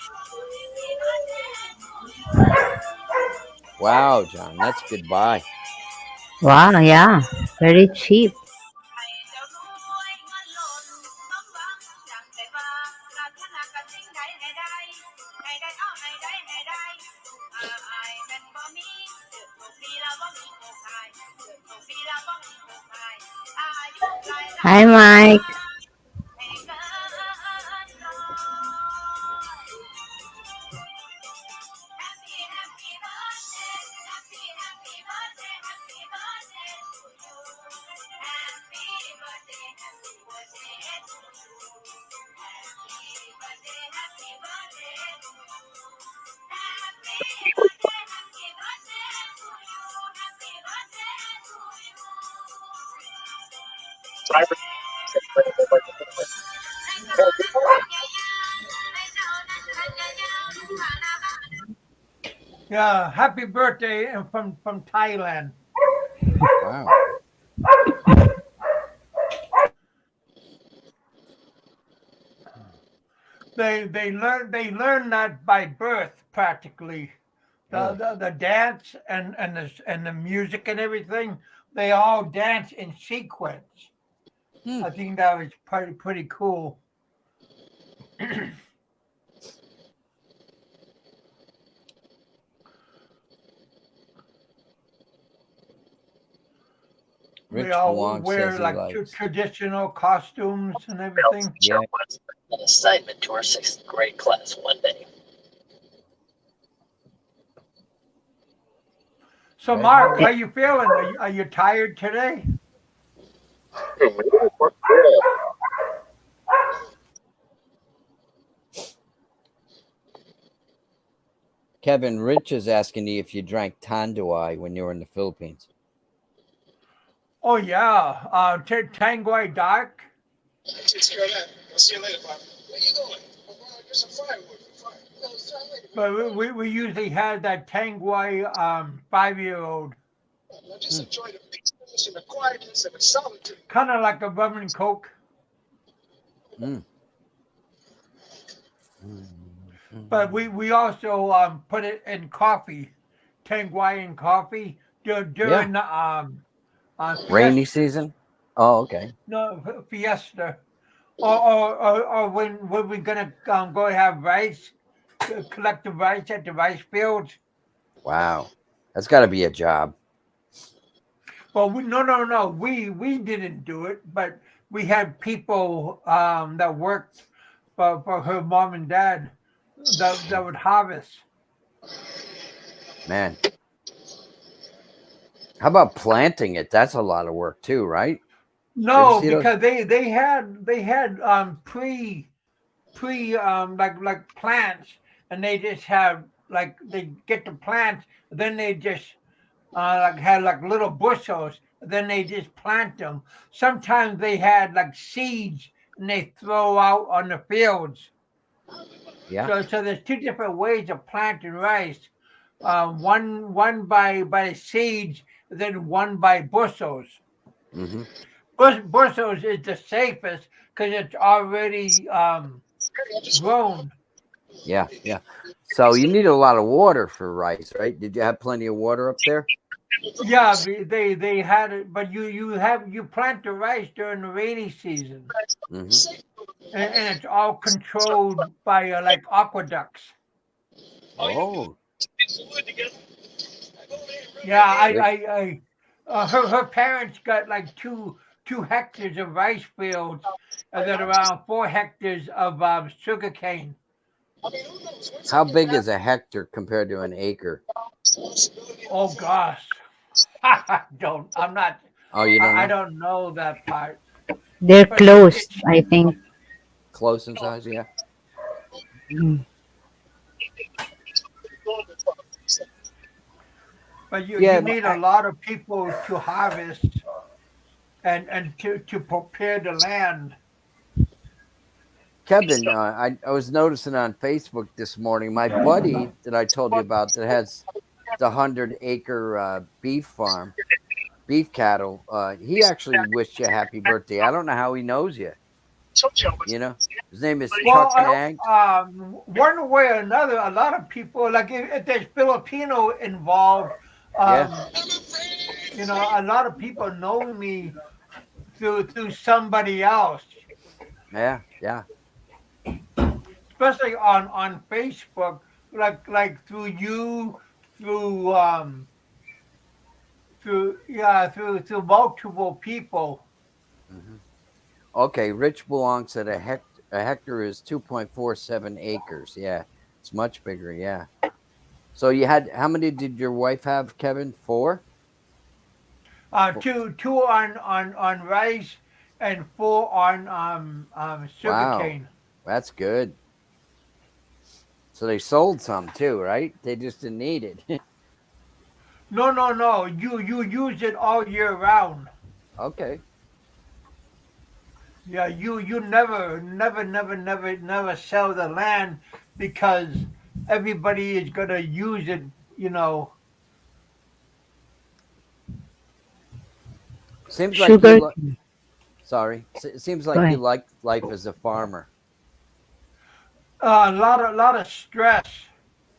Wow, John, that's goodbye.
Wow, yeah. Very cheap. Hi, Mike.
Yeah, happy birthday and from Thailand.
Wow.
They learn that by birth practically.
Really?
The dance and the music and everything, they all dance in sequence.
Hmm.
I think that was pretty cool. They
Rich
all
Wong says
wear
he
like
likes.
traditional costumes and everything.
Yeah.
An assignment to our 6th grade class one day.
So,
Red
Mark,
Bull.
how you feeling? Are you tired today?
Kevin, Rich is asking you if you drank Tanduay when you were in the Philippines.
Oh yeah, Tanguay Dark.
I'll see you later, Bob. Where you going? I'm going to get some firewood for fire. No, see you later.
But we usually had that Tanguay 5-year-old,
Now just enjoy the peacefulness and the quietness and the solitude.
kind of like a rum and coke.
Mm.
But we also put it in coffee, Tanguay in coffee during the
Rainy
fiesta.
season? Oh, okay.
No, fiesta. Or when we're gonna go have rice, collect the rice at the rice fields.
Wow. That's got to be a job.
Well, no. We didn't do it, but we had people that worked for her mom and dad that would harvest.
Man. How about planting it? That's a lot of work too, right? You ever
No,
see those?
because they had pre like plants, and they just have like they get the plants, then they just like had like little bushels, then they just plant them. Sometimes they had like seeds and they throw out on the fields.
Yeah.
So there's two different ways of planting rice. One by seeds, then one by bushels.
Mm-hmm.
Bushels is the safest because it's already grown.
Yeah. Yeah. So you need a lot of water for rice, right? Did you have plenty of water up there?
Yeah, they had it, but you plant the rice during the rainy season,
Mm-hmm.
and it's all controlled by like aqueducts.
Oh.
Yeah,
Good.
her parents got like 2 hectares of rice fields, and then around 4 hectares of sugar cane.
I mean, who knows? Once I
How
get
big
back,
is a hectare compared to an acre?
responsibility and
Oh
all that.
gosh, I'm not.
Oh, you don't
I
know?
don't know that part,
They're
but it
close, I think.
Close in size, yeah.
Mm.
but you
Yeah,
need a lot of people to harvest and to prepare the land.
Kevin, I was noticing on Facebook this morning, my buddy that I told you about that has the 100-acre beef farm, beef cattle. He actually wished you a happy birthday. I don't know how he knows you. You know, his name is Chuck
Well,
Hanks.
one way or another, a lot of people, like if there's Filipino involved,
Yeah,
um, a lot of people know me through somebody else,
yeah, yeah.
especially on Facebook, like through you, through through multiple people.
Hmm. Okay, Rich belongs at a hectare is 2.47 acres. Yeah, it's much bigger. Yeah. So you had how many did your wife have, Kevin? Four?
Two on rice and four on
Wow,
sugarcane.
that's good. So they sold some too, right? They just didn't need it.
No. You use it all year round.
Okay.
Yeah, you never sell the land because everybody is gonna use it. You know.
Seems like you
Sugar.
sorry. It seems
Go
like you
ahead.
like life as a farmer.
A lot of stress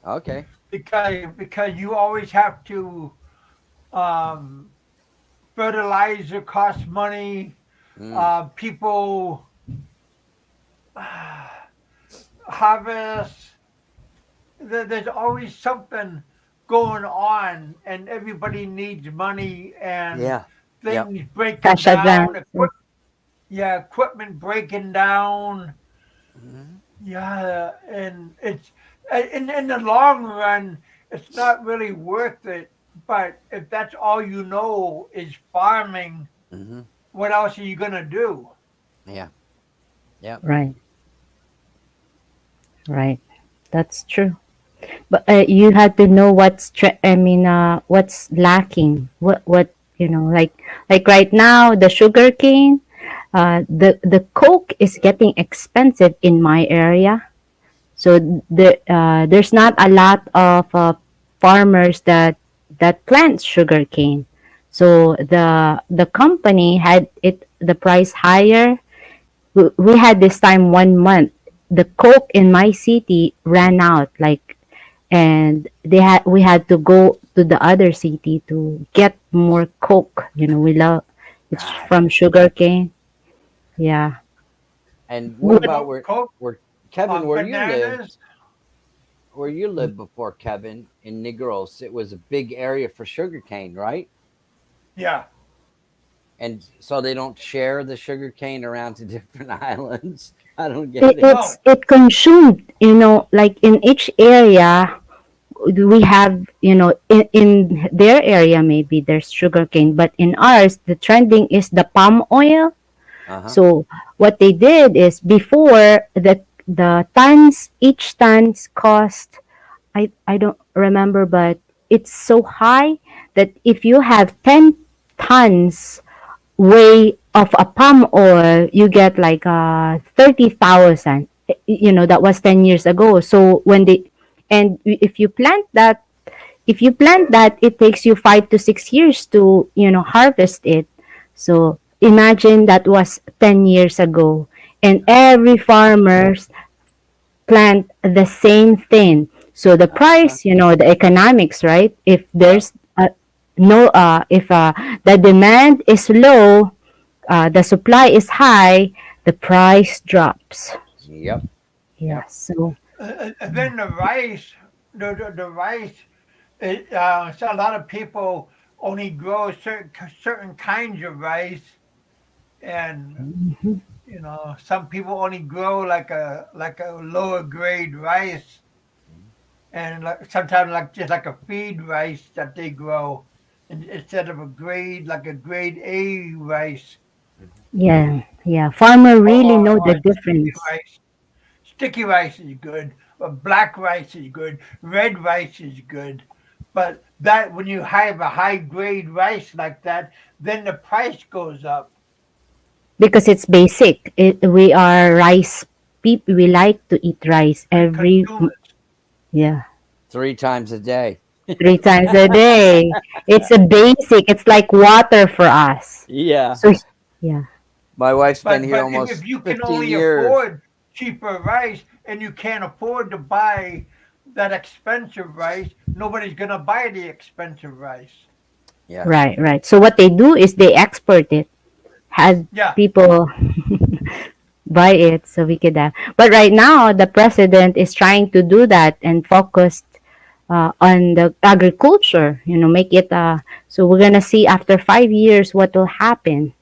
Okay.
because you always have to um, fertilizer costs money.
Mm,
People harvest. There's always something going on, and everybody needs money, and
yeah. Yep.
things breaking
Cash
down.
advances.
Equipment breaking down.
Mhm.
Yeah, and it's in the long run, it's not really worth it. But if that's all you know is farming,
Mhm.
what else are you gonna do?
Yeah. Yep.
Right, right. That's true. But you had to know what's lacking. Like right now, the sugar cane, the coke is getting expensive in my area. So there's not a lot of farmers that plant sugar cane. So the company had it the price higher. We had this time 1 month. The coke in my city ran out, like, and we had to go to the other city to get more coke. We love it's
God.
from sugarcane. Yeah.
And what about
Coke,
where Kevin,
bananas.
where you lived before, Kevin, in Negros, it was a big area for sugarcane, right?
Yeah.
And so they don't share the sugarcane around to different islands. I don't
It,
get it.
it's
No.
it consumed, like in each area we have, in their area maybe there's sugarcane, but in ours the trending is the palm oil.
Uh-huh.
So what they did is before the tons, each tons cost, I don't remember, but it's so high that if you have 10 tons weight of a palm oil, you get like 30,000. That was 10 years ago. So and if you plant that, it takes you 5 to 6 years to harvest it. So imagine that was 10 years ago, and every farmers plant the same thing. So the
Uh-huh.
price, the economics, right? If
Yep.
there's no if the demand is low, the supply is high, the price drops.
Yep.
Yeah.
Yep.
So
And then the rice, the rice. So a lot of people only grow certain kinds of rice, and
Mhm.
some people only grow like a lower grade rice, and like sometimes like just like a feed rice that they grow, instead of a grade A rice,
Yeah, yeah. Farmer really know
or
the
sticky
difference
rice. Sticky rice is good, black rice is good, red rice is good. But that when you have a high grade rice like that, then the price goes up.
because it's basic. We are rice people. We like to eat rice
Consumers.
yeah,
3 times a day.
3 times a day. It's a basic. It's like water for us.
Yeah.
So yeah,
My wife's been
But
here
but if
almost
you can
15
only
years.
afford cheaper rice and you can't afford to buy that expensive rice, nobody's gonna buy the expensive rice.
Yeah.
right, right. So what they do is they export it. Had
Yeah.
people buy it so we could have. But right now, the president is trying to do that and focused on the agriculture. Make it. So we're gonna see after 5 years what will happen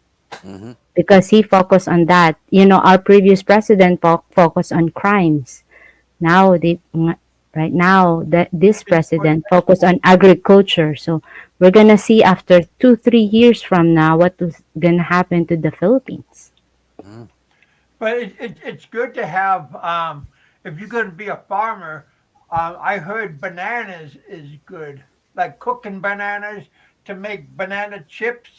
Hmm.
because he focused on that. Our previous president focused on crimes. Now right now that this
It's what
president focused on agriculture. So we're gonna see after 2-3 years from now what is gonna happen to the Philippines.
Hmm.
But it's good to have, if you're going to be a farmer, I heard bananas is good, like cooking bananas to make banana chips,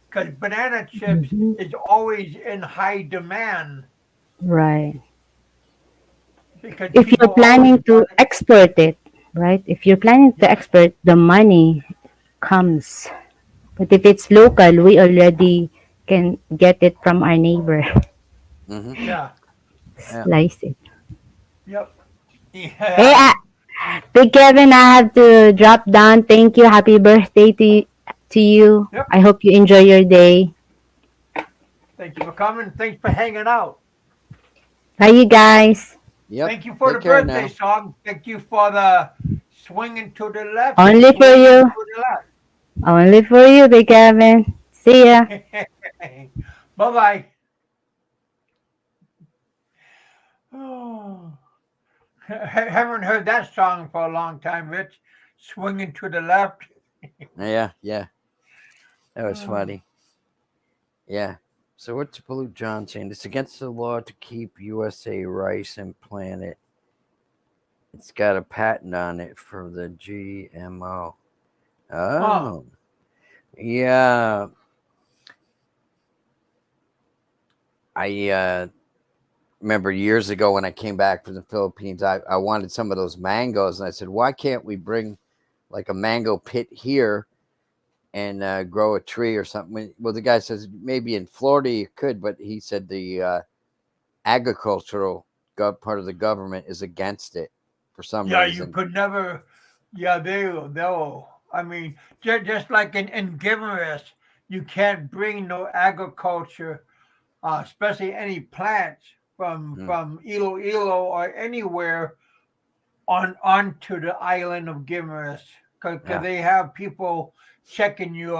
because banana chips
Hmm.
is always in high demand
Right.
because
If you're
people always
planning to
want it.
export it, right? If you're planning to
Yeah,
export, the money comes. But if it's local, we already can get it from our neighbor.
Hmm.
yeah,
Yeah.
Slice it.
yep,
Hey,
yeah.
Big Kevin, I have to drop down. Thank you. Happy birthday to you.
Yep.
I hope you enjoy your day.
Thank you for coming. Thanks for hanging out.
Bye, you guys.
Yep.
Thank you for the
Take care
birthday
now.
song. Thank you for the swinging to the left,
Only for
swinging
you.
to the left.
Only for you, Big Kevin. See ya.
Bye bye. Oh, haven't heard that song for a long time, Rich. Swinging to the left.
Yeah. Yeah. That was
Oh,
funny. Yeah. So what's Pollute John saying? It's against the law to keep USA rice and plant it. It's got a patent on it for the GMO.
huh.
Oh. Yeah. I remember years ago when I came back from the Philippines, I wanted some of those mangoes. And I said, why can't we bring like a mango pit here and grow a tree or something? Well, the guy says maybe in Florida you could, but he said the agricultural part of the government is against it for some
Yeah, you
reason.
could never. Yeah, they'll. I mean, just like in Giverest, you can't bring no agriculture, especially any plants
Mm,
from Iloilo or anywhere onto the island of Giverest, because
yeah.
they have people checking your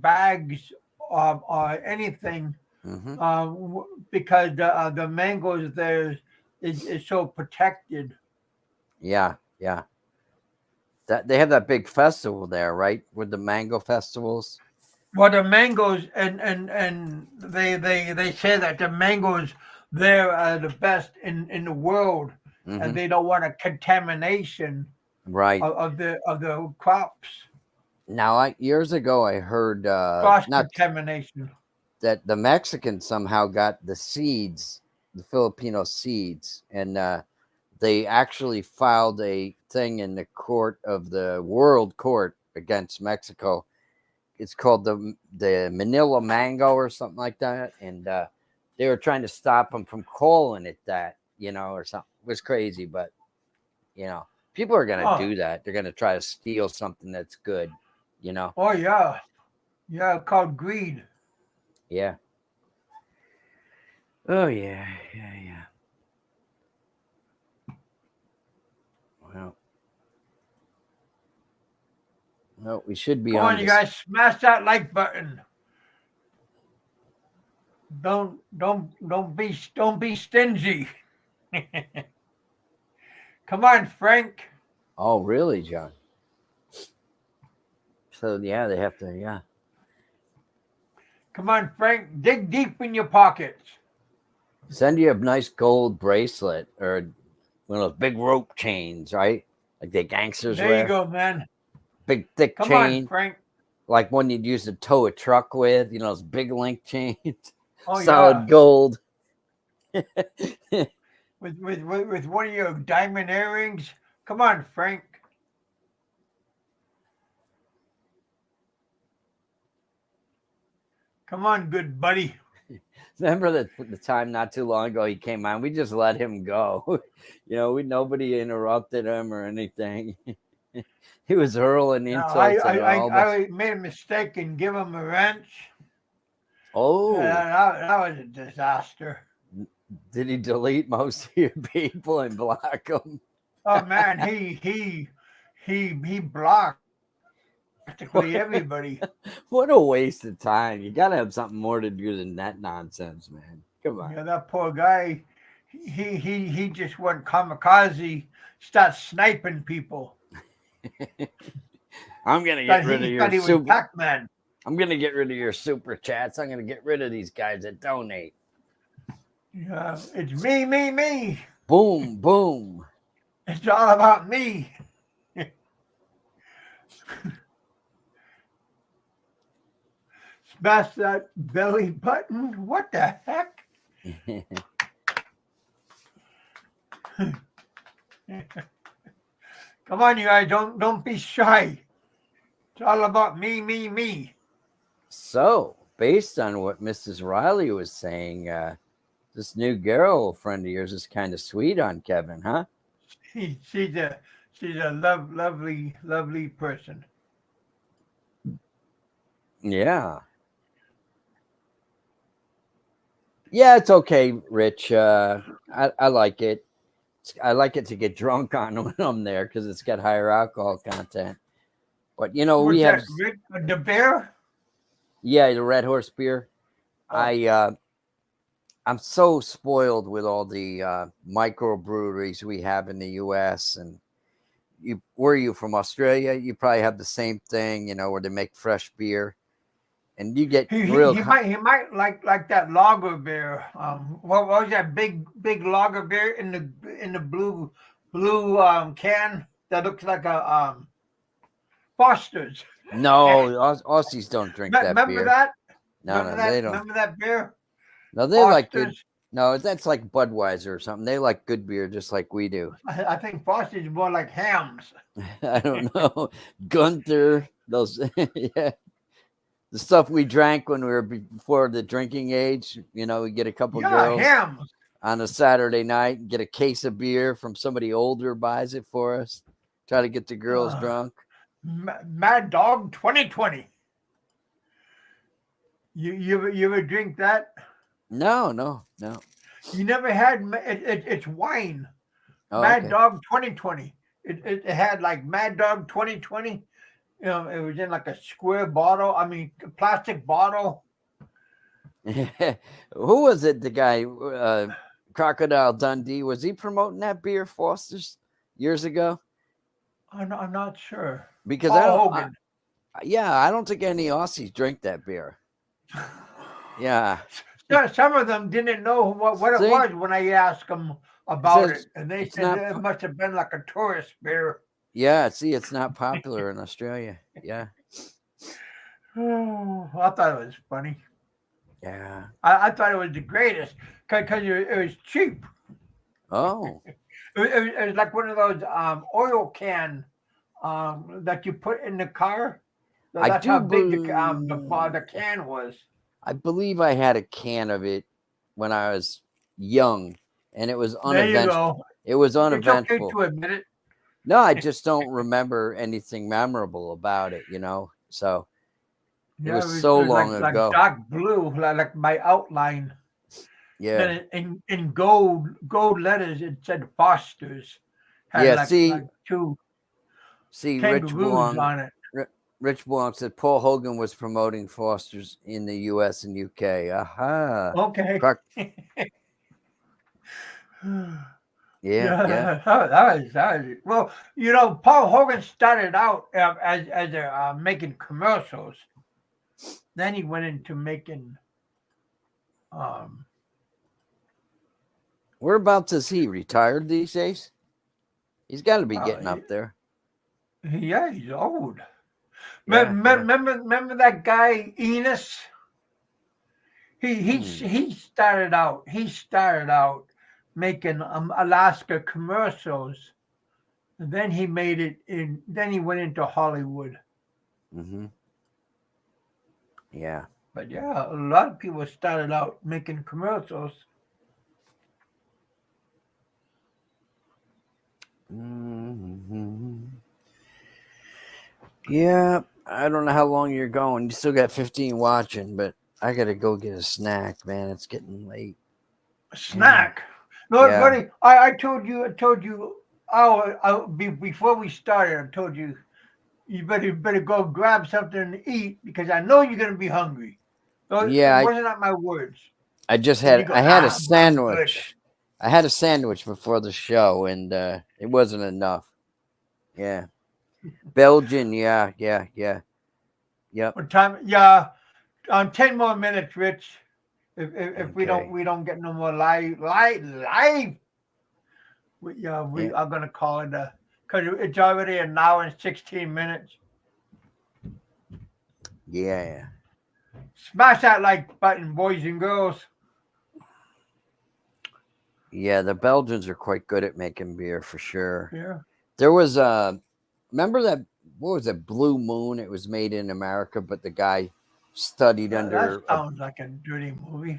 bags or anything,
Hmm.
because the mangoes there is so protected.
Yeah. Yeah. That they have that big festival there, right? With the mango festivals.
Well, the mangoes and they say that the mangoes there are the best in the world, and
Hmm.
they don't want a contamination
Right.
of the crops,
Now, years ago, I heard
cross
not
contamination.
that the Mexicans somehow got the seeds, the Filipino seeds, and they actually filed a thing in the court of the World Court against Mexico. It's called the Manila Mango or something like that, and they were trying to stop them from calling it that, or something. It was crazy, but people are gonna
Huh.
do that. They're gonna try to steal something that's good, you know.
Oh yeah, yeah, called greed.
Yeah. Oh yeah, yeah, yeah. Well, no, we should be
Come on,
on
you
this.
guys, smash that like button. Don't be stingy. Come on, Frank.
Oh, really, John? So yeah, they have to. Yeah.
Come on, Frank. Dig deep in your pockets.
Send you a nice gold bracelet or one of those big rope chains, right? Like the gangsters
There you
wear.
go, man.
Big thick
Come on,
chain,
Frank.
like one you'd use to tow a truck with. You know, those big link chains,
Oh
solid
yeah.
gold.
With one of your diamond earrings. Come on, Frank. Come on, good buddy.
Remember the time not too long ago he came on? We just let him go. You know, nobody interrupted him or anything. He was hurling
No,
insults at all of us.
I made a mistake and give him a wrench.
Oh,
That was a disaster.
did he delete most of your people and block them?
Oh man, he blocked practically everybody.
What a waste of time. You got to have something more to do than that nonsense, man. Come on.
Yeah, that poor guy. He just went kamikaze, start sniping people.
I'm going to get rid of
He thought he
your
was
super.
Pac-Man.
I'm going to get rid of your super chats. I'm going to get rid of these guys that donate.
Yeah, it's me.
Boom, boom.
It's all about me. Smash that belly button. What the heck? Come on, you guys. Don't be shy. It's all about me.
So, based on what Mrs. Riley was saying, this new girl friend of yours is kind of sweet on Kevin, huh?
She's a lovely person.
Yeah. Yeah, it's okay, Rich. I like it. I like it to get drunk on when I'm there because it's got higher alcohol content. But you know,
What's
we have
that, Rick? The bear?
yeah, the Red Horse beer.
Oh.
I'm so spoiled with all the microbreweries we have in the U.S. And were you from Australia? You probably have the same thing, you know, where they make fresh beer, and you get
He
real.
might like that lager beer. What was that big lager beer in the blue can that looks like a Foster's?
No, Aussies don't drink that
Remember
beer.
that?
No, they don't.
Remember that beer?
No, they like good.
Foster's.
No, that's like Budweiser or something. They like good beer just like we do.
I think Foster's is more like Hams.
I don't know. Gunther, those, yeah, the stuff we drank when we were before the drinking age. You know, we get a couple girls
Hams.
on a Saturday night and get a case of beer from somebody older, buys it for us. Try to get the girls drunk.
Mad Dog 2020. You ever drink that?
No.
You never had it's wine.
Oh,
Mad
okay.
Dog 2020. It had like Mad Dog 2020. You know, it was in like a square bottle. I mean, a plastic bottle.
Who was it? The guy, Crocodile Dundee. Was he promoting that beer, Foster's, years ago?
I'm not sure.
Because
Hogan.
I don't think any Aussies drink that beer. Yeah.
Some of them didn't know what it was when I asked them about it, and they said it must have been like a tourist beer.
Yeah, see, it's not popular in Australia. Yeah.
Oh, I thought it was funny.
Yeah.
I thought it was the greatest because it was cheap.
Oh.
It was like one of those oil can that you put in the car. That's how big the can was.
I believe I had a can of it when I was young, and it was uneventful. There you go. It was uneventful.
It's okay to admit it.
No, I just don't remember anything memorable about it, you know. So it was so long ago.
Like dark blue, like my outline.
Yeah.
Then in gold letters, it said Foster's.
Had two
Rich belongs on it.
Rich Blanc said Paul Hogan was promoting Foster's in the U.S. and U.K. Aha.
Okay.
Correct.
Yeah,
Yeah.
that was well. You know, Paul Hogan started out as making commercials. Then he went into making. Um,
Whereabouts is he? Retired these days? He's got to be
well,
getting up there.
yeah, he's old.
Yeah.
Remember that guy Enos?
Hmm.
He started out. He started out making Alaska commercials. And then he made it in. Then he went into Hollywood.
Mm-hmm. Yeah.
But yeah, a lot of people started out making commercials.
Mm-hmm. Yeah. I don't know how long you're going. You still got 15 watching, but I got to go get a snack, man. It's getting late.
A snack. No,
Yeah.
buddy. I told you. Before we started, I told you you better go grab something to eat because I know you're gonna be hungry.
Yeah.
Wasn't that my words?
I just
And
had
you go,
I had a
I'm good.
sandwich. I had a sandwich before the show, and it wasn't enough. Yeah, Belgian. Yeah. Yep.
What time? Yeah, 10 more minutes, Rich. If we
Okay.
don't get no more live, we
Yeah.
are gonna call it because it's already an hour and 16 minutes.
Yeah.
Smash that like button, boys and girls.
Yeah. The Belgians are quite good at making beer for sure.
Yeah.
There was remember that, what was it, Blue Moon? It was made in America, but the guy studied under
That sounds like a dirty movie.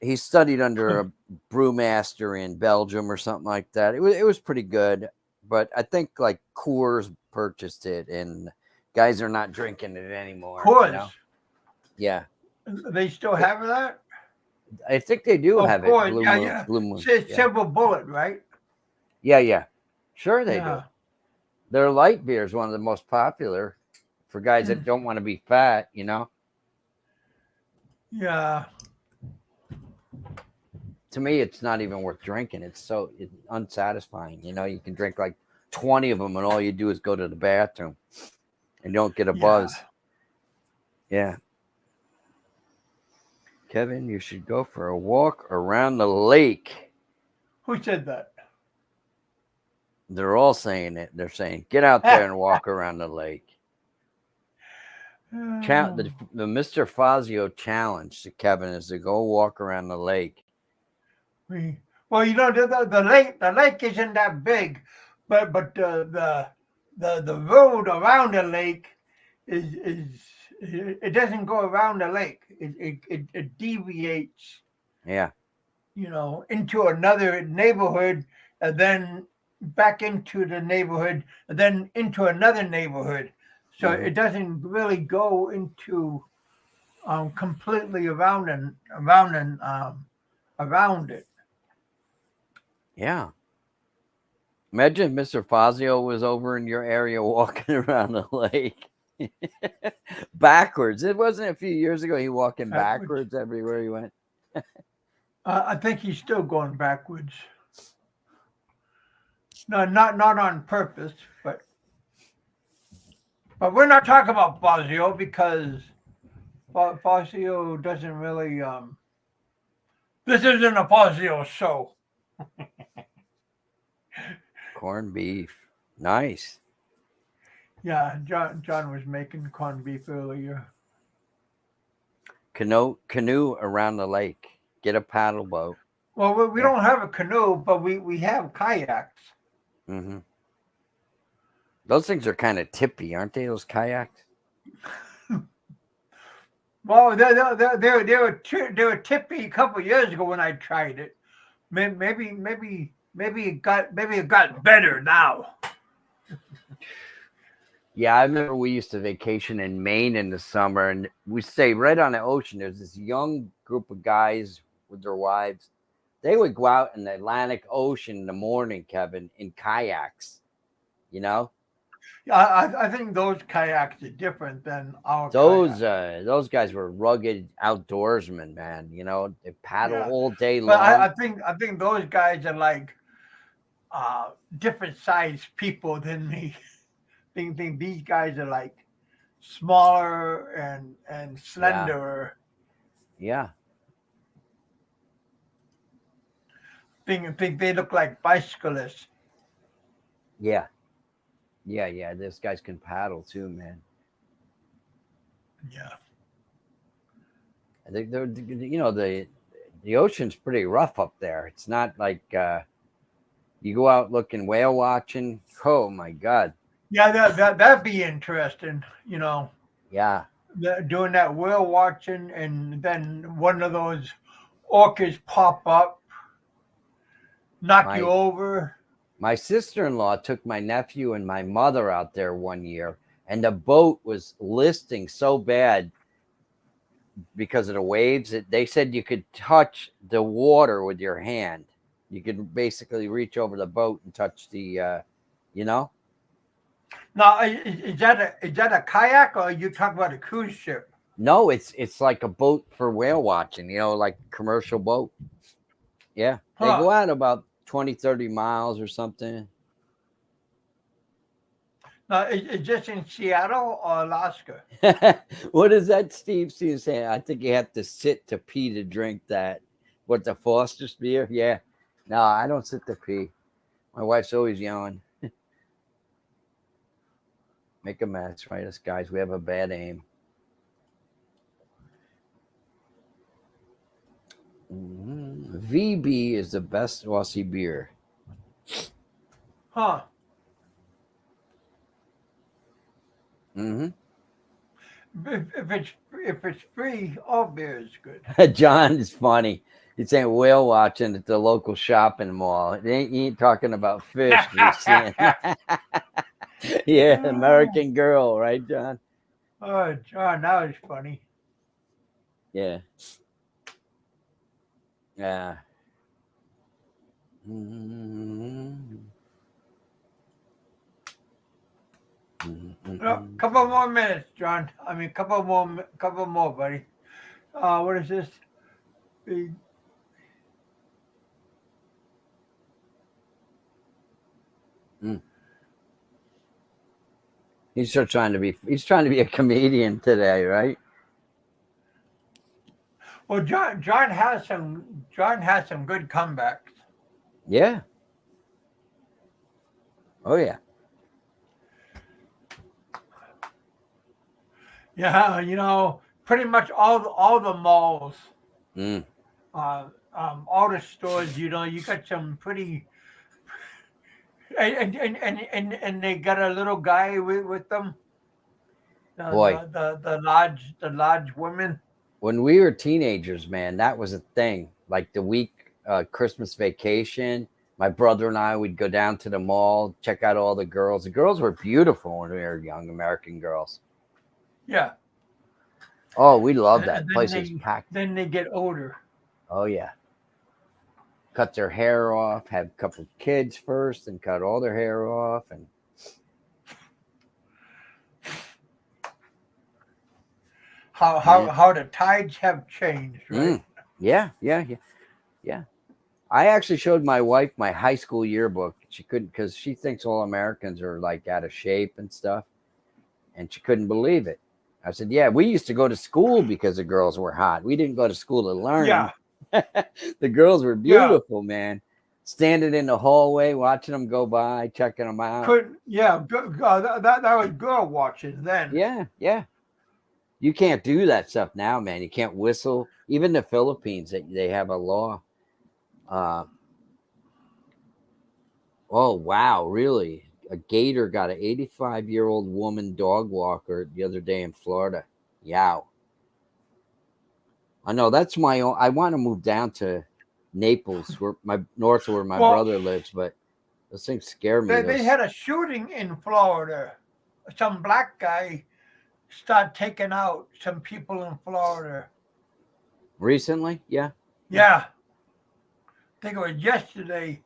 he studied under a brewmaster in Belgium or something like that. It was pretty good, but I think like Coors purchased it, and guys are not drinking it anymore.
Coors.
You know? Yeah,
They still have that?
I think they do have it.
Coors.
Blue
Yeah,
Moon.
yeah.
Blue Moon.
It's
Yeah.
Silver Bullet, right?
Yeah. Sure, they do.
Yeah.
Their light beer is one of the most popular for guys that don't want to be fat. You know.
Yeah.
To me, it's not even worth drinking. It's unsatisfying. You know, you can drink like 20 of them, and all you do is go to the bathroom, and don't get a buzz. Yeah. Kevin, you should go for a walk around the lake.
Who said that?
They're all saying it. They're saying, get out there and walk around the lake. The Mr. Fazio challenge to Kevin is to go walk around the lake.
Well, you know, the lake isn't that big, but the road around the lake is it doesn't go around the lake. It deviates.
Yeah.
You know, into another neighborhood, and then back into the neighborhood, and then into another neighborhood. So it doesn't really go into completely around it.
Yeah. Imagine if Mr. Fazio was over in your area walking around the lake. Backwards. It wasn't a few years ago he walking backwards everywhere he went.
I think he's still going backwards. No, not on purpose, but we're not talking about Fazio because Fazio doesn't really. This isn't a Fazio show.
Corned beef. Nice.
Yeah, John was making corned beef earlier.
Canoe around the lake. Get a paddle boat.
Well, we don't have a canoe, but we have kayaks.
Mm-hmm. Those things are kind of tippy, aren't they? Those kayaks.
Well, they were tippy a couple of years ago when I tried it. Maybe it got better now.
Yeah, I remember we used to vacation in Maine in the summer, and we stay right on the ocean. There's this young group of guys with their wives. They would go out in the Atlantic Ocean in the morning, Kevin, in kayaks, you know?
Yeah, I think those kayaks are different than our
Those
kayaks.
those guys were rugged outdoorsmen, man. You know, they paddle
Yeah,
all day
but
long.
I think those guys are like different sized people than me. Think these guys are like smaller and
Yeah,
slenderer.
yeah,
Think they look like bicyclists.
yeah, yeah. Those guys can paddle too, man.
Yeah.
I think they're, you know, the ocean's pretty rough up there. It's not like you go out looking whale watching. Oh my God.
Yeah, that'd be interesting.
Yeah,
Doing that whale watching, and then one of those orcas pop up, knock you
my
over.
my sister-in-law took my nephew and my mother out there one year, and the boat was listing so bad because of the waves. They said you could touch the water with your hand. You could basically reach over the boat and touch the, you know.
Now, is that a kayak, or you talk about a cruise ship?
No, it's like a boat for whale watching. You know, like a commercial boat. Yeah, they go
Huh?
out about 20, 30 miles or something.
Now, is this in Seattle or Alaska?
What is that, Steve seems saying? I think you have to sit to pee to drink that. What, the Foster's beer? Yeah. No, I don't sit to pee. My wife's always yelling. Make a mess, right? Us guys, we have a bad aim. VB is the best Aussie beer.
Huh?
Mm-hmm.
If it's free, all beer is good.
John is funny. He's saying whale watching at the local shopping mall. He ain't talking about fish. He's saying, yeah, American Girl, right, John?
Oh, John, that was funny.
Yeah. Yeah. Mm-hmm.
Couple more minutes, John. I mean, couple more, buddy. What is this? The-
Mm. He's trying to be a comedian today, right?
Well, John has some good comebacks.
Yeah. Oh yeah.
Yeah, pretty much all the malls,
Mm.
all the stores. You got some pretty, and they got a little guy with them.
Boy,
The large women.
when we were teenagers, man, that was a thing. Like the week Christmas vacation, my brother and I would go down to the mall, check out all the girls. The girls were beautiful when we were young, American girls.
Yeah,
Oh, we loved
and
that. Place was packed.
then they get older.
Oh yeah. Cut their hair off, have a couple of kids first, and cut all their hair off, and yeah.
How the tides have changed, right?
Yeah. I actually showed my wife my high school yearbook. She couldn't, because she thinks all Americans are like out of shape and stuff, and she couldn't believe it. I said, "Yeah, we used to go to school because the girls were hot. We didn't go to school to learn."
Yeah,
The girls were
yeah.
beautiful, man. Standing in the hallway, watching them go by, checking them out.
That was girl watching then.
Yeah. You can't do that stuff now, man. You can't whistle. Even the Philippines, they have a law. Oh, wow, really? A gator got an 85-year-old woman dog walker the other day in Florida. Yow. I know, that's my own. I want to move down to Naples, where my
Well,
brother lives, but those things scare me.
they had a shooting in Florida. Some black guy started taking out some people in Florida.
Recently, yeah.
Yeah, I think it was yesterday.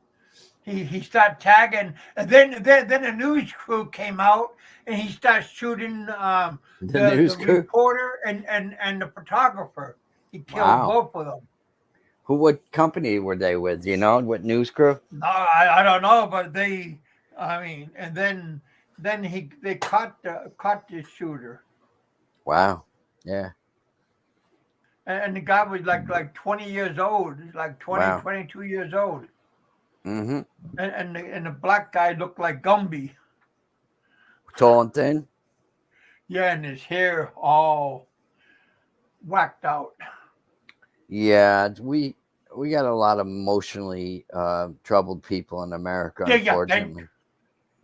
he started tagging, and then the news crew came out, and he started shooting
The
the
news crew.
reporter and the photographer. He killed
Wow.
both of them.
What company were they with? Do you know what news crew?
No, I don't know, but and then they caught the shooter,
Wow. Yeah.
and the guy was like 20 years old, like 20,
Wow.
22 years old,
Mm-hmm.
and the black guy looked like Gumby.
Tall and thin.
Yeah, and his hair all whacked out.
Yeah, we got a lot of emotionally troubled people in America,
Yeah,
unfortunately.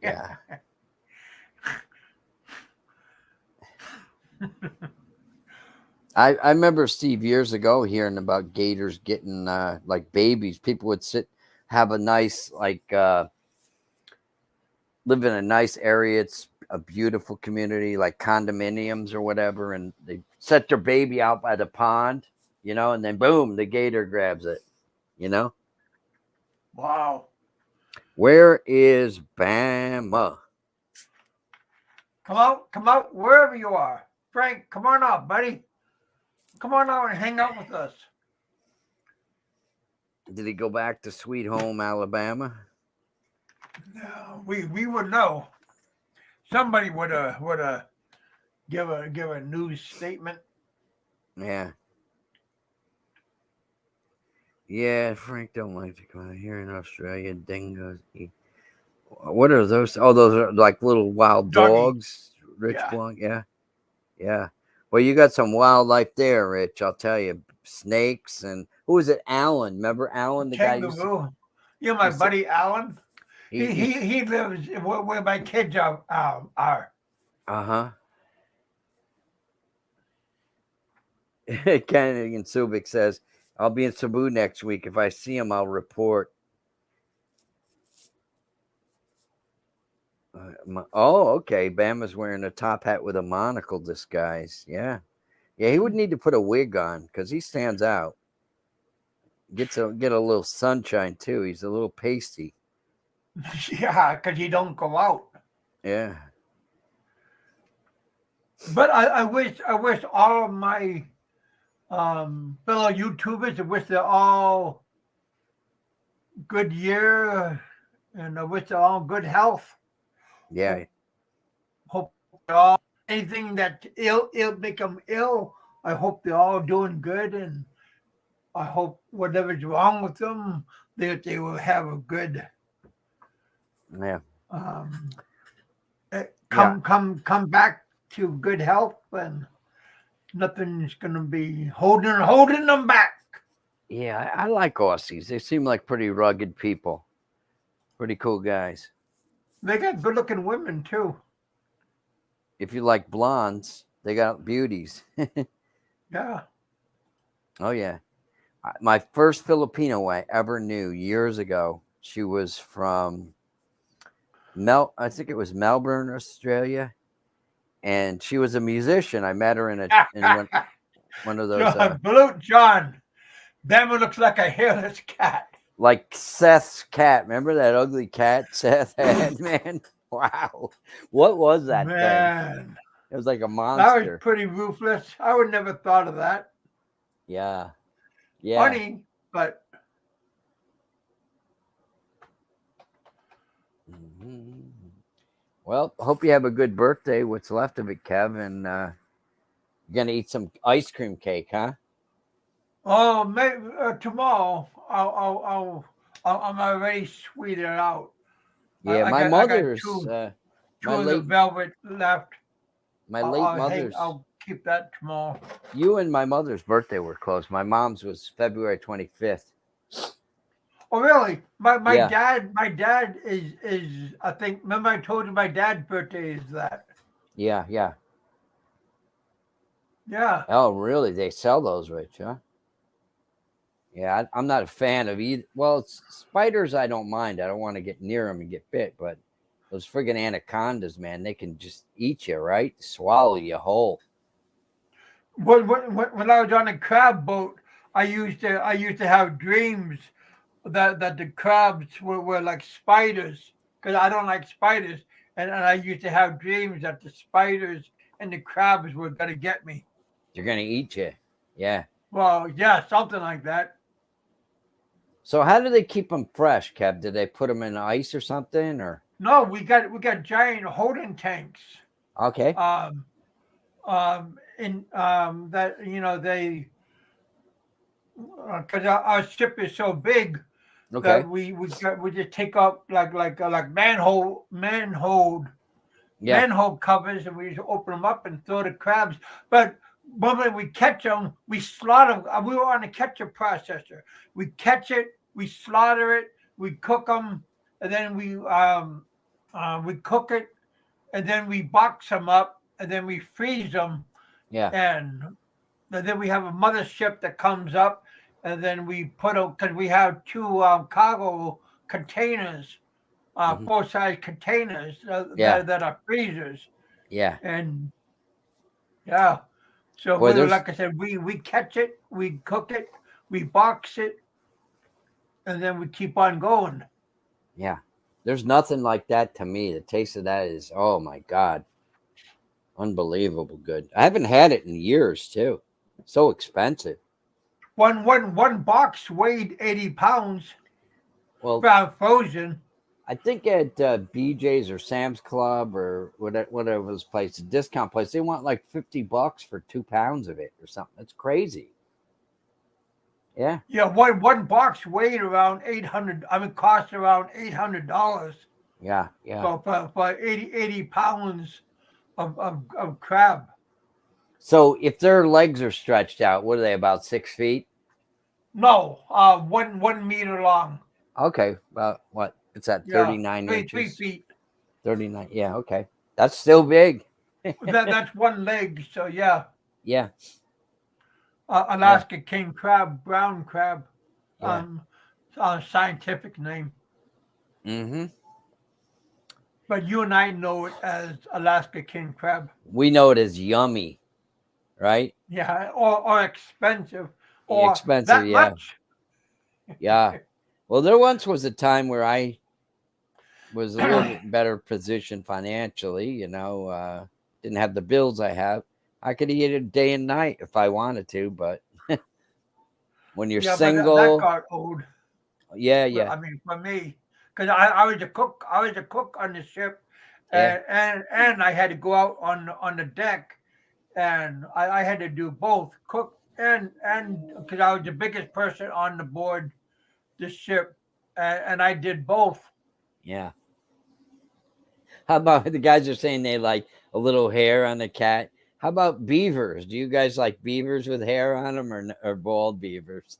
yeah.
I remember, Steve, years ago hearing about gators getting like babies. People would have a nice live in a nice area. It's a beautiful community, like condominiums or whatever, and they set their baby out by the pond, and then boom, the gator grabs it.
Wow.
Where is Bama?
Come out wherever you are. Frank, come on out, buddy. Come on out and hang out with us.
Did he go back to sweet home Alabama?
No, we would know. Somebody would give a news statement.
Yeah. Yeah, Frank don't like to come out here in Australia. Dingoes eat. What are those? Oh, those are like little wild
Doggy.
dogs. Rich
Yeah.
Blanc. Yeah. Yeah. Well, you got some wildlife there, Rich. I'll tell you. Snakes and who was it? Alan. Remember Alan, the guy?
Kangaroo. You know my buddy Alan.
He
He lives where my kids are.
Uh-huh. Kennedy and Subic says, I'll be in Cebu next week. If I see him, I'll report. Okay. Bama's wearing a top hat with a monocle disguise. Yeah. Yeah, he would need to put a wig on because he stands out. Get a little sunshine, too. He's a little pasty.
Yeah, because you don't go out.
Yeah.
But I wish all of my fellow YouTubers, I wish they're all good year, and I wish they're all good health.
Yeah.
Hope they're all anything that ill make them ill. I hope they're all doing good, and I hope whatever's wrong with them, they will have a good
Yeah.
come back to good health, and nothing's gonna be holding them back.
Yeah, I like Aussies. They seem like pretty rugged people. Pretty cool guys.
They got good looking women too.
If you like blondes, they got beauties.
Yeah.
Oh, yeah. My first Filipino I ever knew years ago, she was from I think it was Melbourne, Australia. And she was a musician. I met her in one of those.
John, Bama looks like a hairless cat.
Like Seth's cat. Remember that ugly cat Seth had, man? Wow. What was that thing? It was like a monster.
That was pretty ruthless. I would never thought of that.
Yeah. Yeah.
Funny, but.
Mm-hmm. Well, hope you have a good birthday. What's left of it, Kev? And you're gonna eat some ice cream cake, huh?
Oh, maybe tomorrow. I'm already sweetened out.
Yeah, my mother's.
Two of the velvet left.
My late mother's.
I'll keep that tomorrow.
You and my mother's birthday were close. My mom's was February 25th.
Oh, really? My dad is I think. Remember, I told you my dad's birthday is that.
Yeah.
Yeah.
Oh, really? They sell those, Rich, huh? Yeah, I'm not a fan of either. Well, spiders, I don't mind. I don't want to get near them and get bit, but those friggin' anacondas, man, they can just eat you, right? Swallow you whole.
When I was on a crab boat, I used to have dreams that the crabs were like spiders because I don't like spiders, and I used to have dreams that the spiders and the crabs were gonna get me.
They're gonna eat you. Yeah.
Well, yeah, something like that.
So how do they keep them fresh, Kev? Did they put them in ice or something, or?
No, we got giant holding tanks.
Okay.
In that they because our ship is so big
Okay.
that we just take up like
Yeah.
manhole covers, and we just open them up and throw the crabs. But when we catch them, we slaughter. We were on a catcher processor. We catch it, we slaughter it, we cook them, and then we cook it, and then we box them up, and then we freeze them,
Yeah.
and then we have a mothership that comes up, and then we put them because we have two cargo containers,
Mhm.
full-size containers
Yeah.
that are freezers,
Yeah.
and yeah. So
Boy, there's
like I said, we catch it, we cook it, we box it, and then we keep on going.
yeah. There's nothing like that to me. The taste of that is, oh my God, unbelievable good. I haven't had it in years too. So expensive.
One box weighed 80 pounds,
Well,
frozen.
I think at BJ's or Sam's Club or whatever those places, discount place, they want like $50 for 2 pounds of it or something. That's crazy. Yeah.
Yeah, one box weighed around 800. I mean, cost around $800
Yeah. Yeah.
for 80 pounds of crab.
So if their legs are stretched out, what are they, about 6 feet?
No, 1 meter long.
Okay. About what? It's at
Yeah,
39
three
inches.
3 feet.
39. Yeah. Okay. That's still big.
That's one leg. So yeah,
Yeah.
Alaska king crab, brown crab,
Yeah.
scientific name.
Mm-hmm.
But you and I know it as Alaska king crab.
We know it as yummy, right?
Yeah, or expensive, or
Expensive,
that
yeah.
much.
Yeah. Well, there once was a time where I was a little bit better position financially, didn't have the bills I have. I could eat it day and night if I wanted to, but when you're
Yeah, but
single,
that got old.
yeah,
I mean, for me, because I was a cook. I was a cook on the ship,
Yeah.
and I had to go out on the deck, and I had to do both cook and because I was the biggest person on the board the ship, and I did both.
yeah. How about the guys are saying they like a little hair on the cat? How about beavers? Do you guys like beavers with hair on them or bald beavers?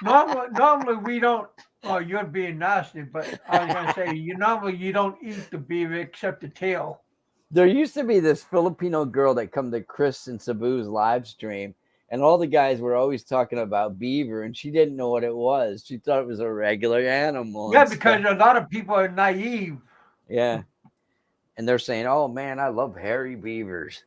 Normally we don't. Oh, you're being nasty, but I was gonna say you don't eat the beaver except the tail.
There used to be this Filipino girl that come to Chris and Sabu's live stream, and all the guys were always talking about beaver, and she didn't know what it was. She thought it was a regular animal.
Yeah,
and
because
stuff.
a lot of people are naive.
Yeah. And they're saying, "Oh man, I love hairy beavers.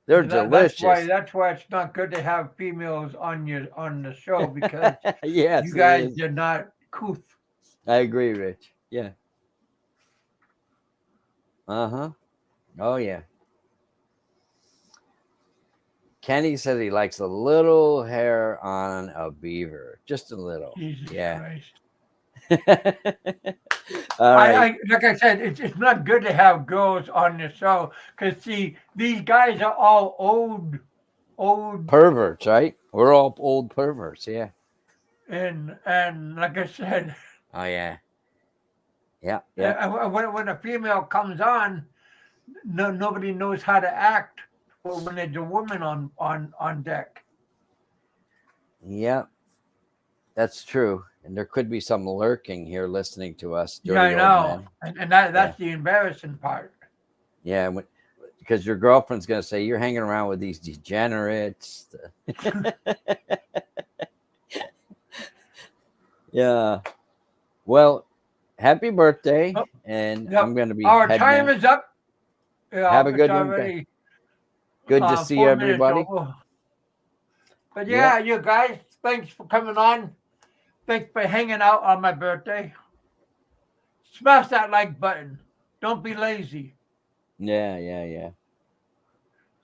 They're
That's
delicious."
That's why it's not good to have females on the show because
Yes,
you
it
guys
is.
are not couth.
I agree, Rich. Yeah. Uh-huh. Oh yeah. Kenny says he likes a little hair on a beaver, just a little.
Jesus
Yeah.
Christ.
All right.
I like I said, it's not good to have girls on the show because see, these guys are all old
Perverts, right? We're all old perverts. Yeah.
and like I said,
Oh yeah. Yeah. Yeah.
when a female comes on, nobody knows how to act when there's a woman on deck.
Yeah. That's true. And there could be some lurking here listening to us.
Yeah, I
dirty old
know,
men.
and that's the embarrassing part.
Yeah. Because your girlfriend's going to say, you're hanging around with these degenerates. Yeah. Well, happy birthday.
Oh,
And
yep.
I'm going to be
Our
heading
time
out.
is up. Yeah,
Have a good
it's
one,
already,
Good to see
4 minutes
everybody.
over. But yeah, you guys, thanks for coming on. Thanks for hanging out on my birthday. Smash that like button. Don't be lazy.
Yeah.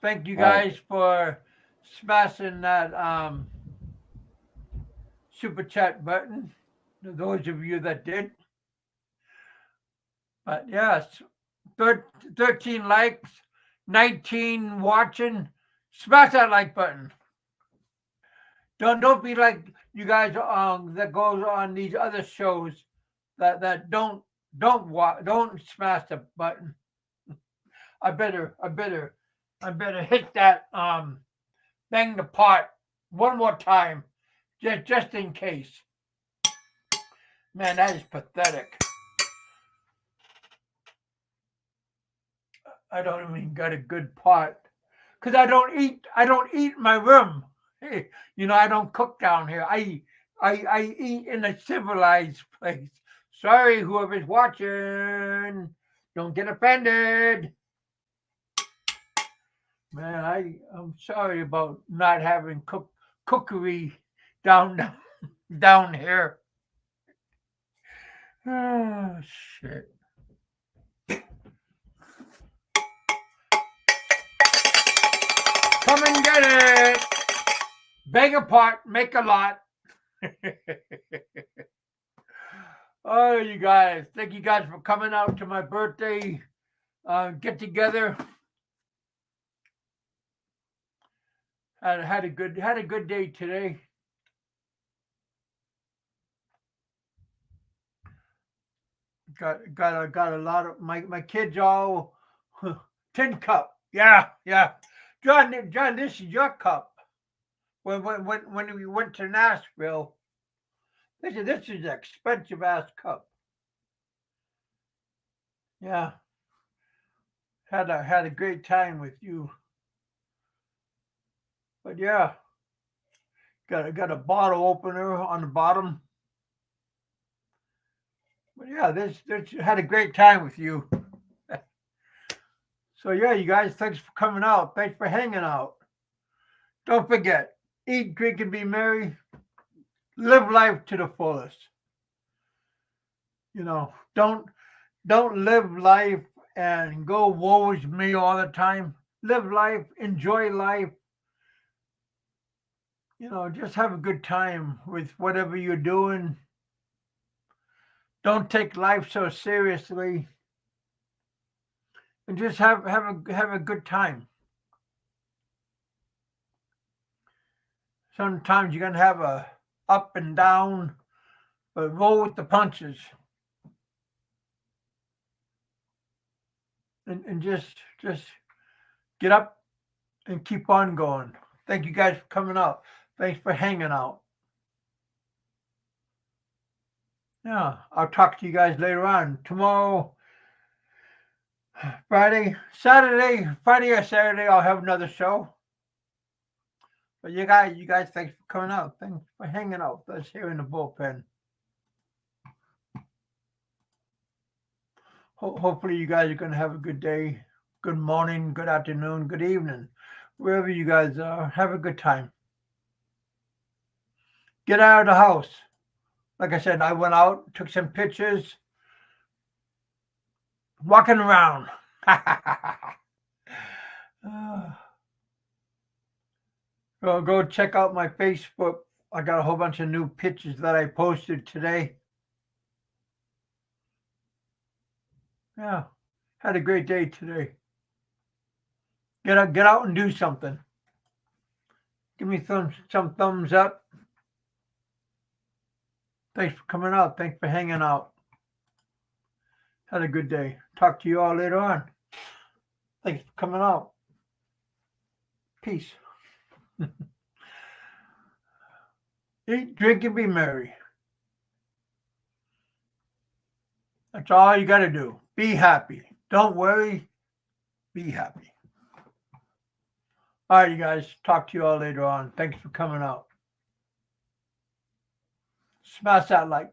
Thank you
All right.
guys for smashing that super chat button. Those of you that did. But yes, 13 likes, 19 watching. Smash that like button. Don't be like you guys that goes on these other shows that don't smash the button. I better hit that bang the pot one more time just in case. Man, that is pathetic. I don't even got a good pot because I don't eat in my room. Hey, I don't cook down here. I eat in a civilized place. Sorry, whoever's watching. Don't get offended. Man, I'm sorry about not having cookery down here. Oh shit. Come and get it. Beg a pot, make a lot. Oh, you guys. Thank you guys for coming out to my birthday get together. Had a good day today. Got a lot of my kids all tin cup. Yeah. John, this is your cup. When we went to Nashville, this is an expensive ass cup. Yeah. Had a great time with you. But yeah. Got a bottle opener on the bottom. But yeah, this had a great time with you. So yeah, you guys, thanks for coming out. Thanks for hanging out. Don't forget, eat, drink, and be merry. Live life to the fullest. Don't live life and go woe is me all the time. Live life, enjoy life. Just have a good time with whatever you're doing. Don't take life so seriously. And just have a good time. Sometimes you're gonna have a up and down, but roll with the punches. And just get up and keep on going. Thank you guys for coming out. Thanks for hanging out. Yeah, I'll talk to you guys later on. Tomorrow, Friday or Saturday, I'll have another show. But you guys, thanks for coming out. Thanks for hanging out with us here in the bullpen. Hopefully you guys are going to have a good day, good morning, good afternoon, good evening. Wherever you guys are, have a good time. Get out of the house. Like I said, I went out, took some pictures, walking around. Go check out my Facebook. I got a whole bunch of new pictures that I posted today. Yeah, had a great day today. Get out and do something. Give me some thumbs up. Thanks for coming out. Thanks for hanging out. Had a good day. Talk to you all later on. Thanks for coming out. Peace. Eat, drink, and be merry. That's all you got to do. Be happy. Don't worry. Be happy. All right, you guys. Talk to you all later on. Thanks for coming out. Smash that like.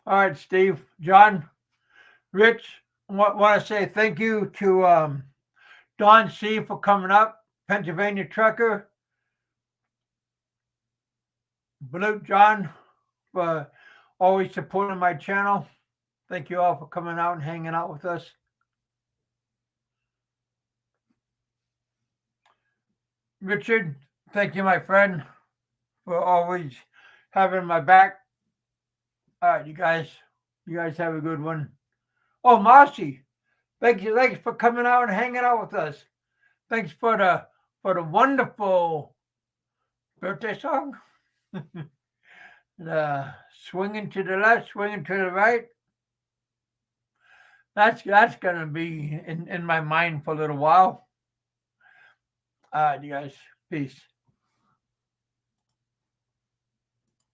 All right, Steve, John, Rich, want to say thank you to Don C for coming up. Pennsylvania Trucker. Blue John for always supporting my channel. Thank you all for coming out and hanging out with us. Richard, thank you, my friend, for always having my back. All right, you guys have a good one. Oh, Marcy, thanks for coming out and hanging out with us. Thanks for the wonderful birthday song. The swinging to the left, swinging to the right. That's gonna be in my mind for a little while. All right, you guys, peace.